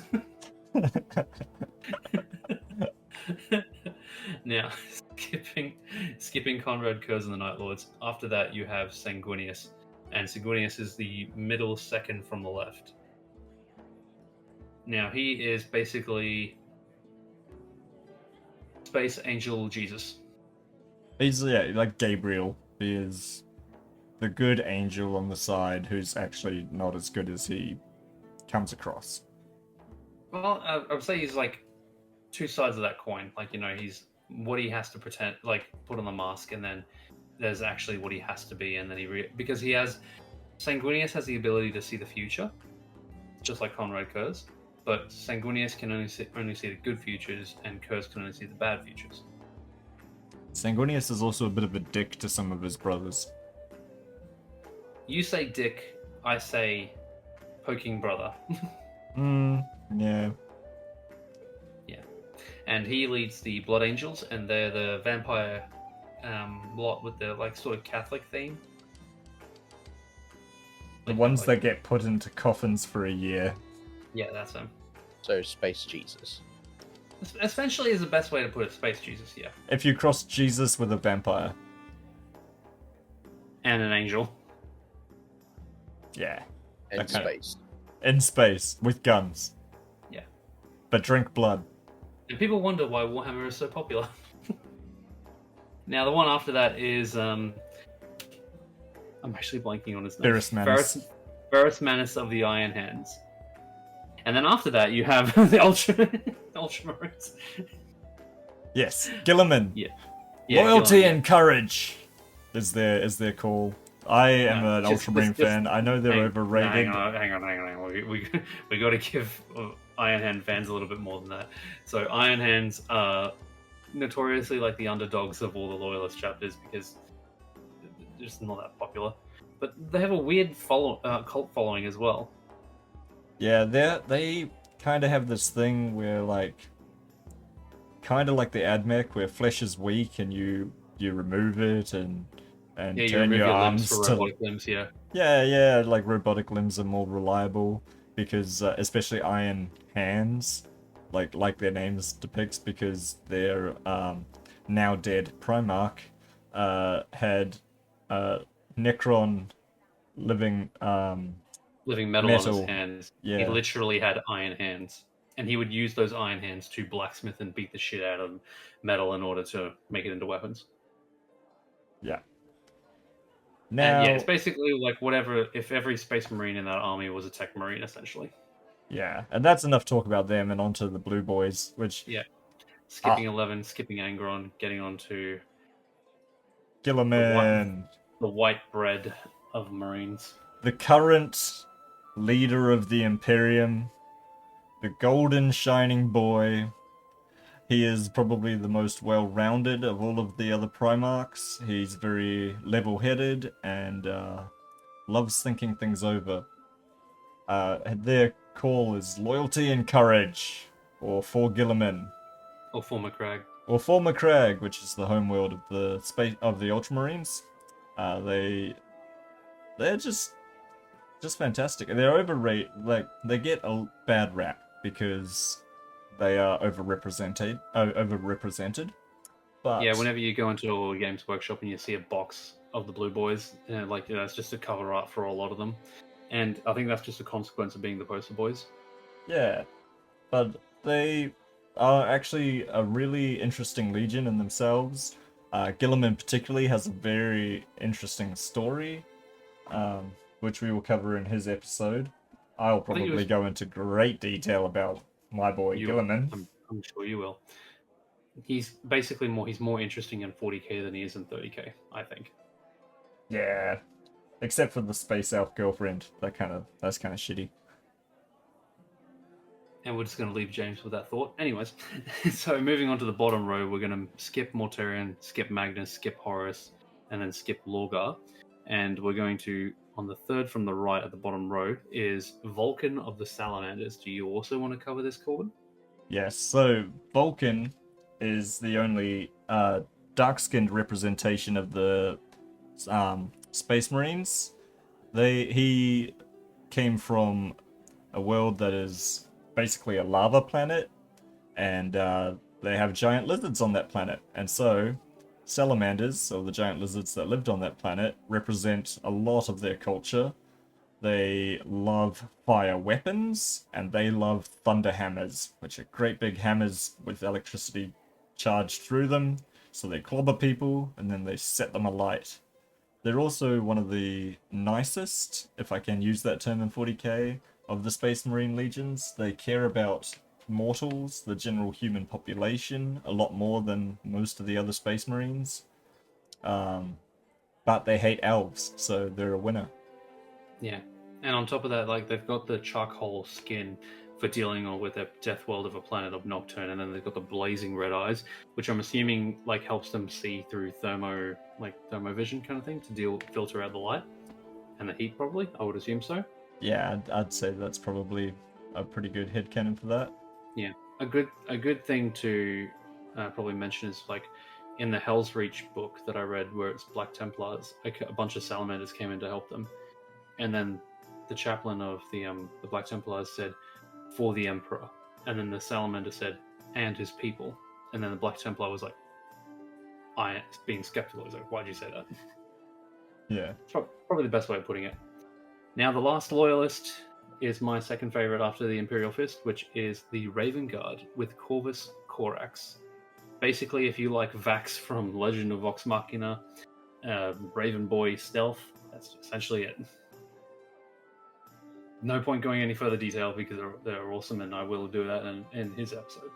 Now, skipping Conrad, Kurz, and the Night Lords. After that, you have Sanguinius, and Sanguinius is the middle second from the left. Now, he is basically Space Angel Jesus. He's like Gabriel. He is the good angel on the side who's actually not as good as he comes across. Well, I would say he's like two sides of that coin. Like, you know, he's what he has to pretend, like put on the mask, and then there's actually what he has to be, and then because he has Sanguinius has the ability to see the future, just like Conrad Kurz, but Sanguinius can only see the good futures, and Kurz can only see the bad futures. Sanguinius is also a bit of a dick to some of his brothers. You say dick, I say poking brother. Yeah. Yeah. And he leads the Blood Angels, and they're the vampire lot with the like sort of Catholic theme. The ones that get put into coffins for a year. Yeah, that's him. So Space Jesus. Essentially is the best way to put it, Space Jesus, yeah. If you cross Jesus with a vampire. And an angel. Yeah. And space. In space, with guns. Yeah. But drink blood. And people wonder why Warhammer is so popular. Now, the one after that is I'm actually blanking on his name. Ferrus Manus. Ferrus Manus of the Iron Hands. And then after that, you have the Ultramarines. Yes, Gilliman. Yeah. Loyalty Gilliman, and courage is their call. I am an Ultramarine fan. I know they're overrated. Hang on. We got to give Iron Hand fans a little bit more than that. So Iron Hands are notoriously like the underdogs of all the Loyalist chapters because they're just not that popular. But they have a weird cult following as well. Yeah, they kind of have this thing where kind of like the AdMech, where flesh is weak and you remove it and you turn remove your limbs arms for robotic limbs, yeah. Yeah, like robotic limbs are more reliable because especially Iron Hands, like their names depicts, because their now dead Primarch had Necron living metal on his hands. Yeah. He literally had iron hands. And he would use those iron hands to blacksmith and beat the shit out of metal in order to make it into weapons. Yeah. And Now, yeah, it's basically like whatever, if every space marine in that army was a tech marine, essentially. yeah, and that's enough talk about them, and onto the Blue Boys, which... Yeah. Skipping 11, skipping Angron, getting on to... Gilliman. The white bread of marines. The current leader of the Imperium. The golden shining boy. He is probably the most well-rounded of all of the other Primarchs. He's very level-headed and loves thinking things over. Their call is loyalty and courage, or for Gilliman. Or for McCrag. Or for McCrag, which is the homeworld of the Ultramarines. They're just fantastic. They're overrated. Like, they get a bad rap because they are overrepresented. But yeah, whenever you go into a Games Workshop and you see a box of the Blue Boys, it's just a cover art for a lot of them, and I think that's just a consequence of being the poster boys. Yeah, but they are actually a really interesting legion in themselves. Gilliman particularly has a very interesting story, which we will cover in his episode. I'll probably go into great detail about my boy Gilliman. I'm sure you will. He's basically he's more interesting in 40k than he is in 30k, I think. Yeah, except for the space elf girlfriend. That's kind of shitty. And we're just going to leave James with that thought. Anyways, so moving on to the bottom row, we're going to skip Mortarion, skip Magnus, skip Horus, and then skip Lorgar. And we're going to, on the third from the right at the bottom row, is Vulcan of the Salamanders. Do you also want to cover this, Corbin? Yes, so Vulcan is the only dark-skinned representation of the Space Marines. He came from a world that is basically a lava planet, and they have giant lizards on that planet. And so salamanders, or the giant lizards that lived on that planet, represent a lot of their culture. They love fire weapons, and they love thunder hammers, which are great big hammers with electricity charged through them. So they clobber people, and then they set them alight. They're also one of the nicest, if I can use that term in 40k, of the Space Marine legions. They care about mortals, the general human population, a lot more than most of the other Space Marines. But they hate elves, so they're a winner. Yeah, and on top of that, like, they've got the charcoal skin for dealing with a death world of a planet of Nocturne, and then they've got the blazing red eyes, which I'm assuming like helps them see through thermovision kind of thing to filter out the light and the heat. Probably, I would assume so. Yeah, I'd say that's probably a pretty good headcanon for that. Yeah, a good thing to probably mention is, like, in the Hell's Reach book that I read, where it's Black Templars, a bunch of salamanders came in to help them, and then the chaplain of the Black Templars said, "For the Emperor," and then the salamander said, "And his people," and then the Black Templar was like, being skeptical, was like, "Why'd you say that?" Yeah, probably the best way of putting it. Now, the last loyalist is my second favorite after the Imperial Fist, which is the Raven Guard with Corvus Corax. Basically, if you like Vax from Legend of Vox Machina, Raven Boy stealth, that's essentially it. No point going any further detail because they're awesome, and I will do that in his episode.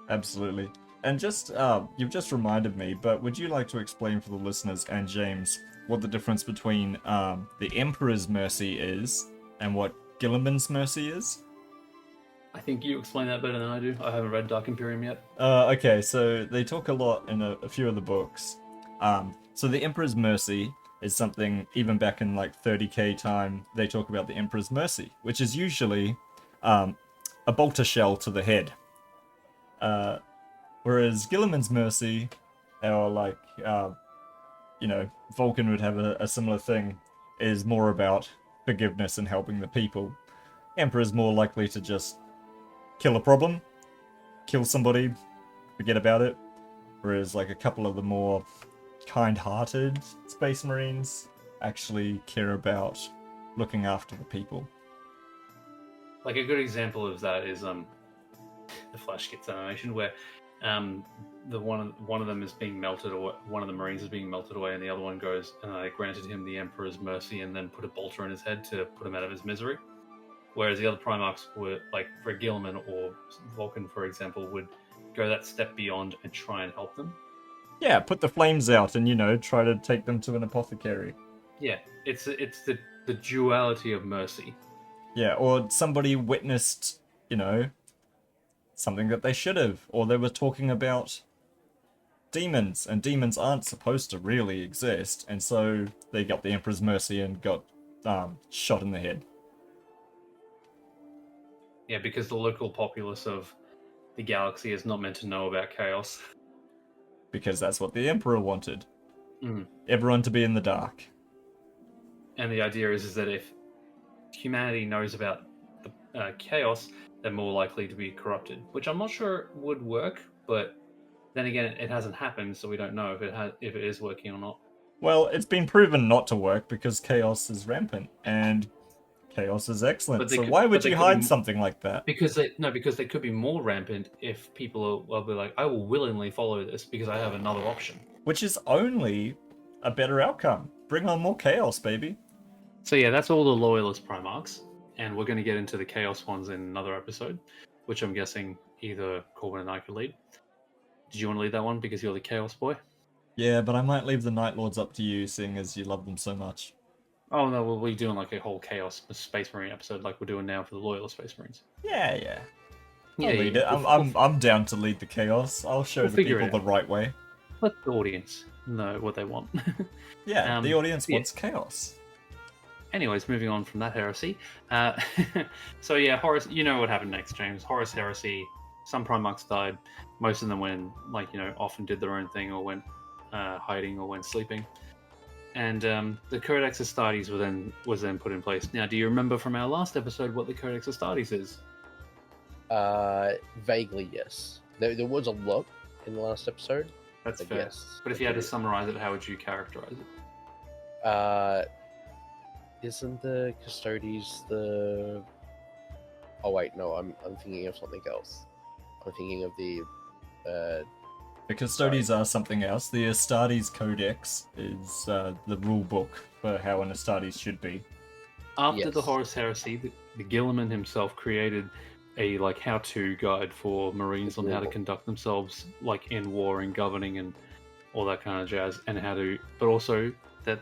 Absolutely. And just, you've just reminded me, but would you like to explain for the listeners and James what the difference between the Emperor's Mercy is and what Gilliman's Mercy is? I think you explain that better than I do. I haven't read Dark Imperium yet. Okay, so they talk a lot in a few of the books. So the Emperor's Mercy is something, even back in like 30k time, they talk about the Emperor's Mercy, which is usually a bolter shell to the head. Whereas Gilliman's Mercy, or like, Vulcan would have a similar thing, is more about forgiveness and helping the people. Emperor's more likely to just kill a problem, kill somebody, forget about it. Whereas like a couple of the more kind-hearted Space Marines actually care about looking after the people. Like a good example of that is the Flash Gets animation where the one of them is being melted, or one of the Marines is being melted away, and the other one goes and I granted him the Emperor's Mercy and then put a bolter in his head to put him out of his misery. Whereas the other Primarchs were, like for Gilliman or Vulcan, for example, would go that step beyond and try and help them. Yeah, put the flames out and, try to take them to an apothecary. Yeah, it's the duality of mercy. Yeah, or somebody witnessed, something that they should have, or they were talking about demons, and demons aren't supposed to really exist, and so they got the Emperor's Mercy and got shot in the head. Yeah, because the local populace of the galaxy is not meant to know about chaos. Because that's what the Emperor wanted. Mm. Everyone to be in the dark. And the idea is that if humanity knows about the chaos, they're more likely to be corrupted, which I'm not sure would work, but then again, it hasn't happened, so we don't know if it is working or not. Well, it's been proven not to work because chaos is rampant, and chaos is excellent. So why would you hide something like that? Because they could be more rampant if people will be like, I will willingly follow this because I have another option. Which is only a better outcome. Bring on more chaos, baby. So yeah, that's all the Loyalist Primarchs, and we're going to get into the Chaos ones in another episode, which I'm guessing either Corbin and I could lead. Did you want to lead that one because you're the Chaos boy? Yeah, but I might leave the Night Lords up to you, seeing as you love them so much. Oh no, we'll be doing like a whole Chaos Space Marine episode like we're doing now for the Loyalist Space Marines. Yeah. I'll lead it. I'm down to lead the Chaos. I'll show the people the right way. Let the audience know what they want. Yeah, the audience wants chaos. Anyways, moving on from that heresy. So yeah, Horus. You know what happened next, James? Horus heresy. Some Primarchs died. Most of them went, off and did their own thing, or went hiding, or went sleeping. And the Codex Astartes was then put in place. Now, do you remember from our last episode what the Codex Astartes is? Vaguely, yes. There was a lot in the last episode. That's fair. Yes, but if you had to summarize it, how would you characterize it? Isn't the Custodes the... Oh wait, no, I'm thinking of something else. I'm thinking of the... The Custodes are something else. The Astartes Codex is the rule book for how an Astartes should be. After the Horus Heresy, the Gilliman himself created a how-to guide for Marines on how to conduct themselves in war and governing and all that kind of jazz, and but also that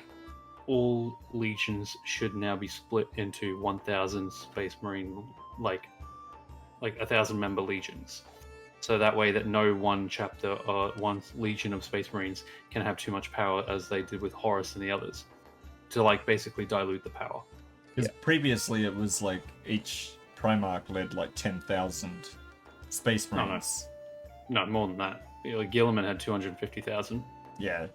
all legions should now be split into 1,000 Space Marine, 1,000 member legions. So that way that no one chapter or one legion of Space Marines can have too much power as they did with Horus and the others, to basically dilute the power. Because previously it was each Primarch led 10,000 Space Marines. No, more than that. Gilliman had 250,000. Yeah.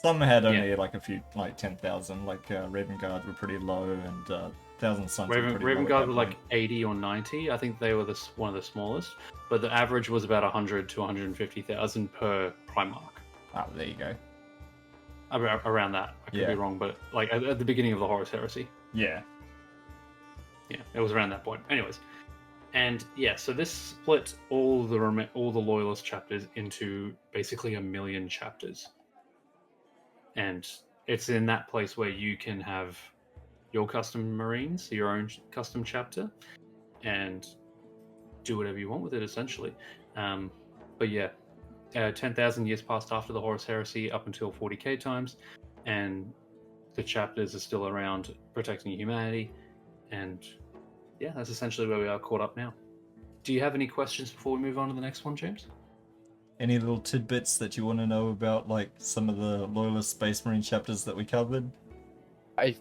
Some had only a few, 10,000. Raven Guard were pretty low, and Thousand Suns were pretty Raven low. Guard were 80 or 90. I think they were one of the smallest. But the average was about 100 to 150,000 per Primarch. Oh, there you go. Around that. I could be wrong, but at the beginning of the Horus Heresy. Yeah. Yeah, it was around that point. Anyways. And yeah, so this split all the Loyalist chapters into basically 1 million chapters. And it's in that place where you can have your custom Marines, your own custom chapter, and do whatever you want with it, essentially. But yeah, 10,000 years passed after the Horus Heresy up until 40k times, and the chapters are still around protecting humanity, and yeah, that's essentially where we are caught up now. Do you have any questions before we move on to the next one, James? Any little tidbits that you want to know about, like some of the Loyalist Space Marine chapters that we covered? I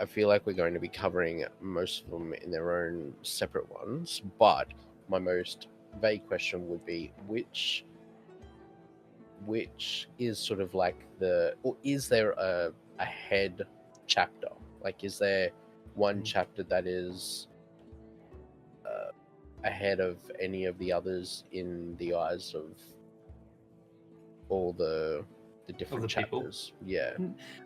feel like we're going to be covering most of them in their own separate ones, but my most vague question would be which is sort of like or is there a head chapter? Like, is there one chapter that is ahead of any of the others in the eyes of all the different people? chapters? Yeah.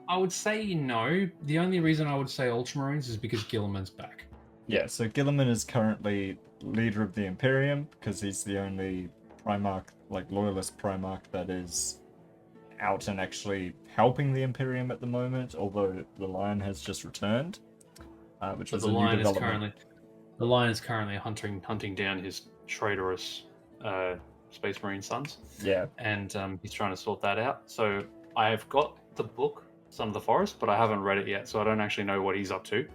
I would say no. The only reason I would say Ultramarines is because Gilliman's back. Yeah, so Gilliman is currently leader of the Imperium because he's the only Primarch, like Loyalist Primarch, that is out and actually helping the Imperium at the moment, although the Lion has just returned, which But was the a new Lion is development. currently hunting down his traitorous Space Marine sons, Yeah, and he's trying to sort that out. So I have got the book Son of the Forest, but I haven't read it yet, so I don't actually know what he's up to.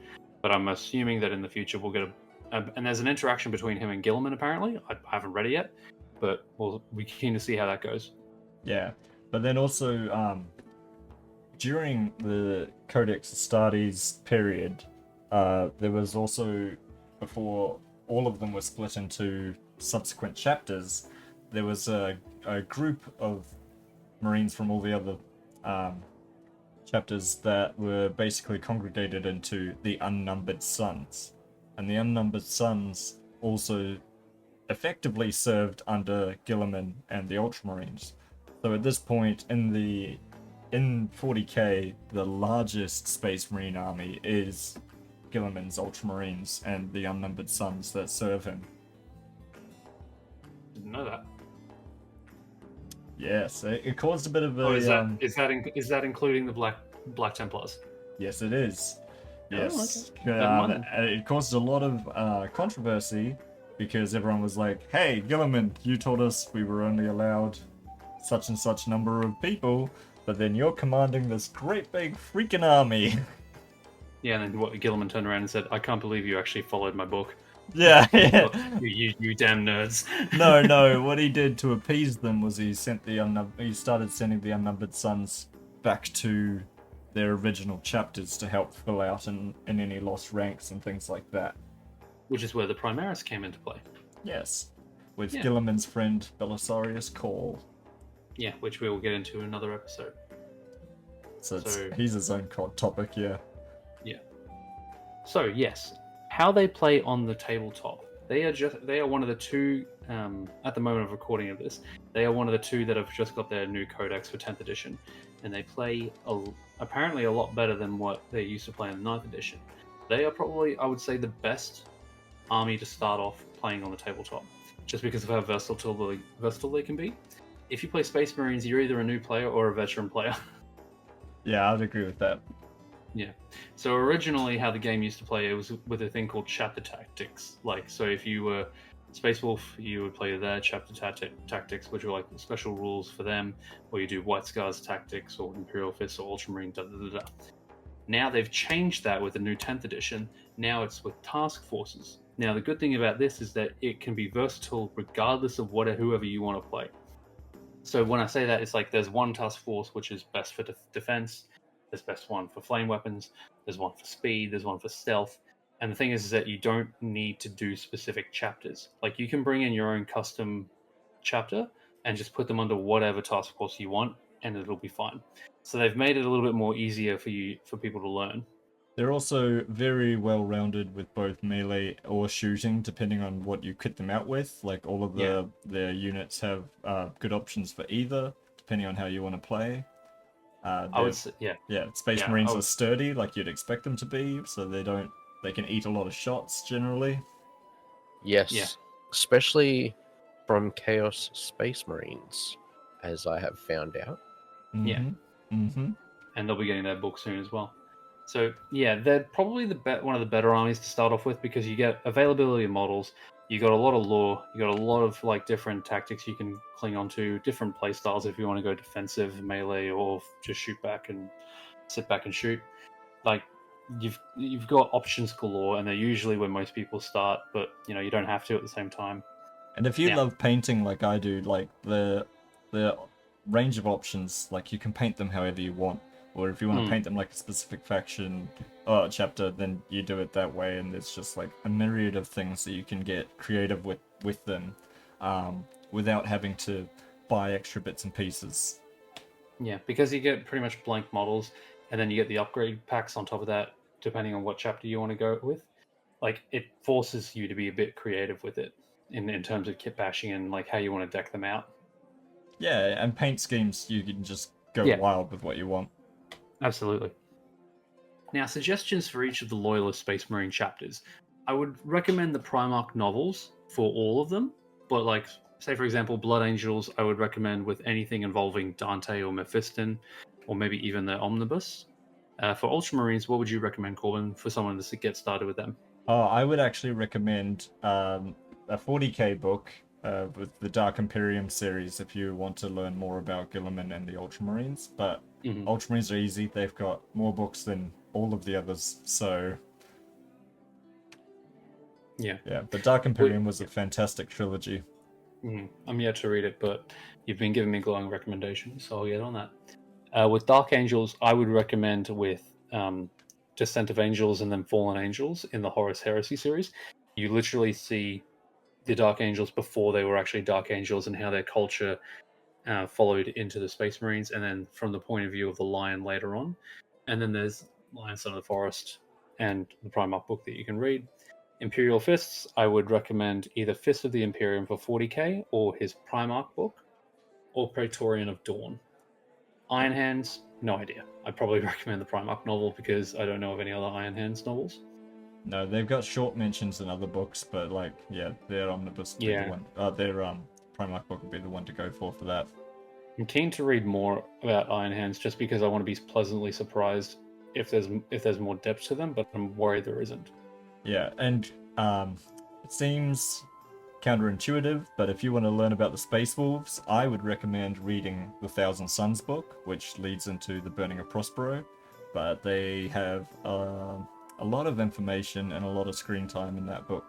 But I'm assuming that in the future we'll get and there's an interaction between him and Gilliman. Apparently, I haven't read it yet, but we'll be keen to see how that goes. yeah. But then also, during the Codex Astartes period, there was also, before all of them were split into subsequent chapters, there was a group of Marines from all the other chapters that were basically congregated into the Unnumbered Sons. And the Unnumbered Sons also effectively served under Gilliman and the Ultramarines. So at this point in 40k, the largest Space Marine army is Gilliman's Ultramarines and the Unnumbered Sons that serve him. Didn't know that. Yes, it caused a bit of a. Oh, is that including the Black Templars? Yes, it is. Yes, okay. Never mind it caused a lot of controversy because everyone was like, "Hey, Gilliman, you told us we were only allowed such and such number of people, but then you're commanding this great big freaking army." Yeah, and then what Gilliman turned around and said, "I can't believe you actually followed my book. Yeah, yeah. You damn nerds." No. What he did to appease them was he started sending the Unnumbered Sons back to their original chapters to help fill out in any lost ranks and things like that. Which is where the Primaris came into play. Yes, with Yeah. Gilliman's friend Belisarius Call. Yeah, which we will get into in another episode. So So- he's his own topic, yeah. So yes, how they play on the tabletop. They are one of the two at the moment of recording of this. They are one of the two that have just got their new codex for 10th edition, and they play apparently a lot better than what they used to play in the 9th edition. They are probably, I would say, the best army to start off playing on the tabletop, just because of how versatile they can be. If you play Space Marines, you're either a new player or a veteran player. Yeah, I'd agree with that. Yeah. So originally, how the game used to play, it was with a thing called chapter tactics. Like, so if you were Space Wolf, you would play their chapter tactics, which are like special rules for them, or you do White Scars tactics, or Imperial Fists, or Ultramarine. Now they've changed that with the new 10th edition. Now it's with task forces. Now the good thing about this is that it can be versatile regardless of whoever you want to play. So when I say that, it's like there's one task force which is best for defense. There's best one for flame weapons. There's one for speed. There's one for stealth. And the thing is that you don't need to do specific chapters. Like, you can bring in your own custom chapter and just put them under whatever task force you want, and it'll be fine. So they've made it a little bit more easier for people to learn. They're also very well rounded with both melee or shooting, depending on what you kit them out with. Like, all of their units have good options for either, depending on how you want to play. I would say, yeah. Yeah, Space Marines are sturdy, like you'd expect them to be, so they can eat a lot of shots generally. Yes. Yeah. Especially from Chaos Space Marines, as I have found out. Mm-hmm. Yeah. Mm-hmm. and they'll be getting their book soon as well. So yeah, they're probably one of the better armies to start off with because you get availability of models, you got a lot of lore, you got a lot of like different tactics you can cling onto, different play styles if you want to go defensive, melee, or just shoot back and sit back and shoot. Like you've got options galore, and they're usually where most people start, but you don't have to at the same time. And if you Yeah. love painting like I do, like the range of options, like you can paint them however you want. Or if you want to paint them like a specific faction or chapter, then you do it that way, and there's just like a myriad of things that you can get creative with them, without having to buy extra bits and pieces. Yeah, because you get pretty much blank models, and then you get the upgrade packs on top of that, depending on what chapter you want to go with. Like, it forces you to be a bit creative with it in terms of kit bashing and like how you want to deck them out. Yeah, and paint schemes, you can just go Yeah. wild with what you want. Absolutely. Now, suggestions for each of the Loyalist Space Marine chapters. I would recommend the Primarch novels for all of them, but like, say for example, Blood Angels, I would recommend with anything involving Dante or Mephiston, or maybe even the Omnibus. For Ultramarines, what would you recommend, Corbin, for someone to get started with them? Oh, I would actually recommend a 40k book with the Dark Imperium series if you want to learn more about Guilliman and the Ultramarines. But Ultramarines are easy; they've got more books than all of the others. So Yeah. but Dark Imperium was a fantastic trilogy. I'm yet to read it, but you've been giving me glowing recommendations, so I'll get on that. With Dark Angels, I would recommend with Descent of Angels and then Fallen Angels in the Horus Heresy series. You literally see the Dark Angels before they were actually Dark Angels and how their culture followed into the Space Marines, and then from the point of view of the Lion later on. And then there's Lion Son of the Forest and the Primarch book that you can read. Imperial Fists, I would recommend either Fist of the Imperium for 40k or his Primarch book, or Praetorian of Dawn. Iron Hands, no idea. I'd probably recommend the Primarch novel because I don't know of any other Iron Hands novels. No, they've got short mentions in other books, but like, yeah, their omnibus would be the one. Their Primarch book would be the one to go for that. I'm keen to read more about Iron Hands just because I want to be pleasantly surprised if there's more depth to them, but I'm worried there isn't. Yeah, and it seems counterintuitive, but if you want to learn about the Space Wolves, I would recommend reading the Thousand Suns book, which leads into the Burning of Prospero. But they have a lot of information and a lot of screen time in that book.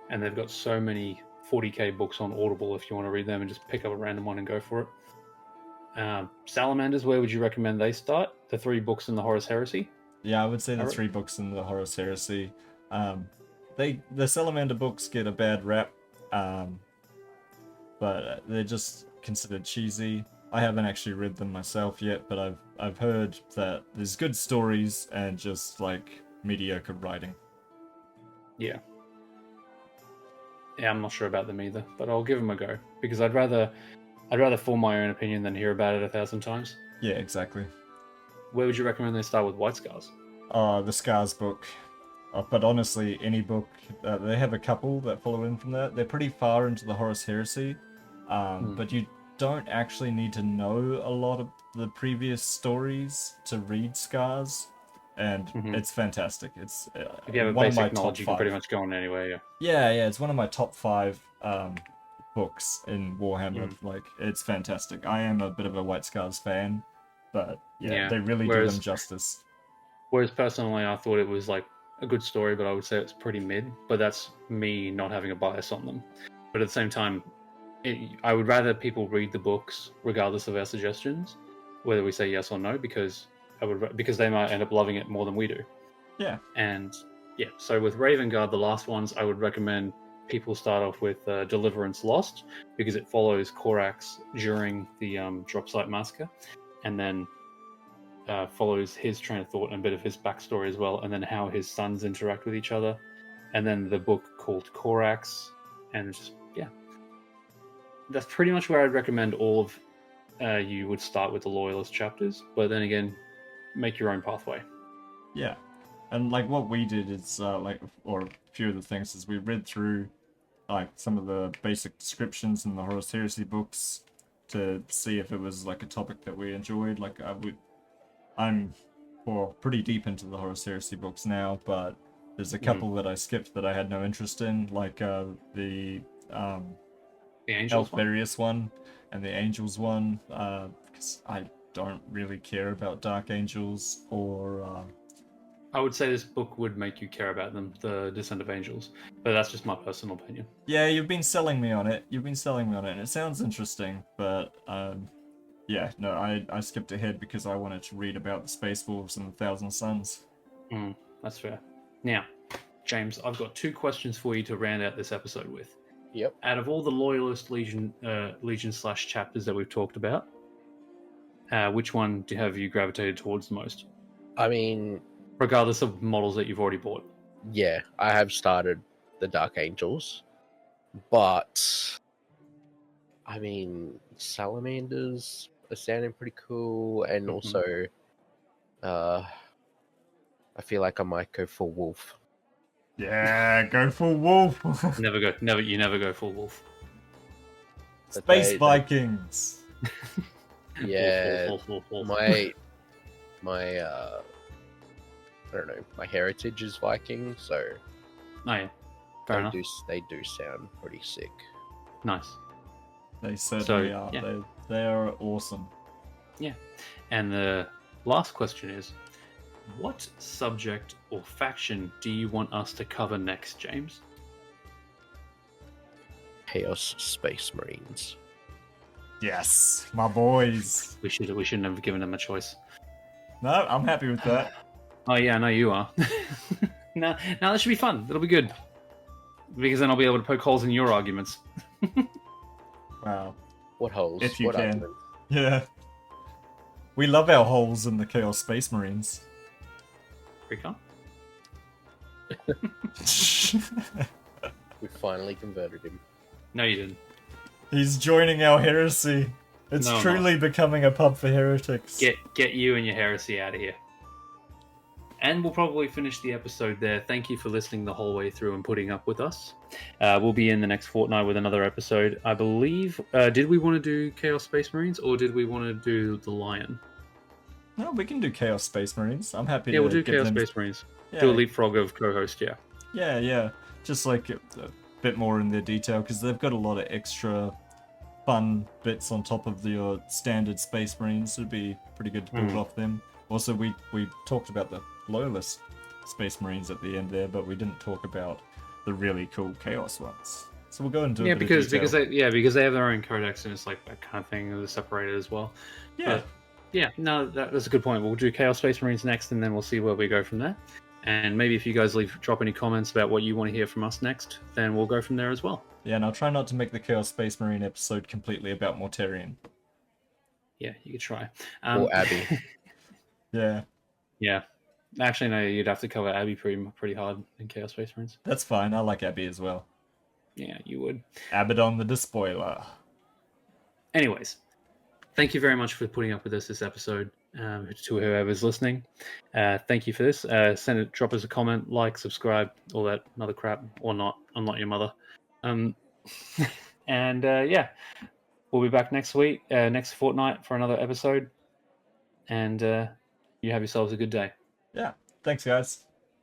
And they've got so many 40k books on Audible if you want to read them and just pick up a random one and go for it. Salamanders, where would you recommend they start? The 3 books in the Horus Heresy? Yeah, I would say the 3 books in the Horus Heresy. The Salamander books get a bad rap, but they're just considered cheesy. I haven't actually read them myself yet, but I've heard that there's good stories and just like mediocre writing. Yeah. Yeah, I'm not sure about them either, but I'll give them a go because I'd rather form my own opinion than hear about it 1,000 times. Yeah, exactly. Where would you recommend they start with White Scars? The Scars book. But honestly, any book, they have a couple that follow in from that. They're pretty far into the Horus Heresy, but you don't actually need to know a lot of the previous stories to read Scars, and it's fantastic. It's if you have a one of my basic knowledge, top you 5. can pretty much go on anywhere. Yeah, it's one of my top 5 books in Warhammer. Like, it's fantastic. I am a bit of a White Scars fan, but yeah. They really do them justice. Whereas personally, I thought it was like a good story, but I would say it's pretty mid. But that's me not having a bias on them. But at the same time, I would rather people read the books regardless of our suggestions, whether we say yes or no, because they might end up loving it more than we do. Yeah. And yeah, so with Raven Guard, the last ones, I would recommend people start off with Deliverance Lost because it follows Korax during the Drop Site Massacre, and then follows his train of thought and a bit of his backstory as well, and then how his sons interact with each other, and then the book called Korax, and just, yeah. That's pretty much where I'd recommend all of you would start with the Loyalist chapters, but then again, make your own pathway. Yeah. And like what we did is or a few of the things is we read through like some of the basic descriptions in the Horus Heresy books to see if it was like a topic that we enjoyed. Like I'm pretty deep into the Horus Heresy books now, but there's a couple that I skipped that I had no interest in, like the The Angels one? Elfarius one and the Angels one, because I don't really care about Dark Angels or. I would say this book would make you care about them, the Descent of Angels, but that's just my personal opinion. Yeah, you've been selling me on it. And it sounds interesting, but yeah, no, I skipped ahead because I wanted to read about the Space Wolves and the Thousand Suns. That's fair. Now, James, I've got 2 questions for you to round out this episode with. Yep. Out of all the Loyalist Legion / chapters that we've talked about, which one have you gravitated towards the most? I mean, Regardless of models that you've already bought. yeah, I have started the Dark Angels, but I mean, salamanders are sounding pretty cool, and also, I feel like I might go for wolf. Yeah, go full wolf. You never go full wolf. But Space they- Vikings. Yeah, Wolf. my I don't know, my heritage is Viking, so Oh yeah, fair enough. they do sound pretty sick. Nice. They certainly So, are. yeah. They are awesome. And the last question is, what subject or faction do you want us to cover next, James? Chaos Space Marines. Yes, my boys. We shouldn't have given them a choice. No, I'm happy with that. Oh yeah, I know you are. No, that should be fun. It'll be good. Because then I'll be able to poke holes in your arguments. Wow. What holes? If you what can. arguments? Yeah. We love our holes in the Chaos Space Marines. Recon? We finally converted him. No, you didn't. He's joining our heresy. It's No, I'm truly becoming a pub for heretics. Get you and your heresy out of here. And we'll probably finish the episode there. Thank you for listening the whole way through and putting up with us. We'll be in the next fortnight with another episode. I believe, did we want to do Chaos Space Marines or did we want to do the Lion? No, we can do Chaos Space Marines. I'm happy Yeah, to we'll do give Chaos them... Space Marines. Yeah, Do a leapfrog of co-host, yeah. yeah. Just like a bit more in their detail, because they've got a lot of extra fun bits on top of your standard Space Marines. It'd be pretty good to build off them. Also, we talked about the Loyalist Space Marines at the end there, but we didn't talk about the really cool Chaos ones. So we'll go into a bit because of detail. because they have their own codex and it's like that kind of thing. They're separated as well. Yeah. But, yeah, no, that's a good point. We'll do Chaos Space Marines next, and then we'll see where we go from there. And maybe if you guys drop any comments about what you want to hear from us next, then we'll go from there as well. Yeah, and I'll try not to make the Chaos Space Marine episode completely about Mortarion. Yeah, you could try. Or Abby. Yeah, Yeah. Actually, no, you'd have to cover Abby pretty hard in Chaos Space Marines. that's fine. I like Abby as well. Yeah, you would. Abaddon the Despoiler. Anyways, thank you very much for putting up with us this episode. To whoever's listening, thank you for this. Drop us a comment, like, subscribe, all that other crap, or not. I'm not your mother. And yeah, we'll be back next week, next fortnight for another episode. And you have yourselves a good day. Yeah, thanks guys.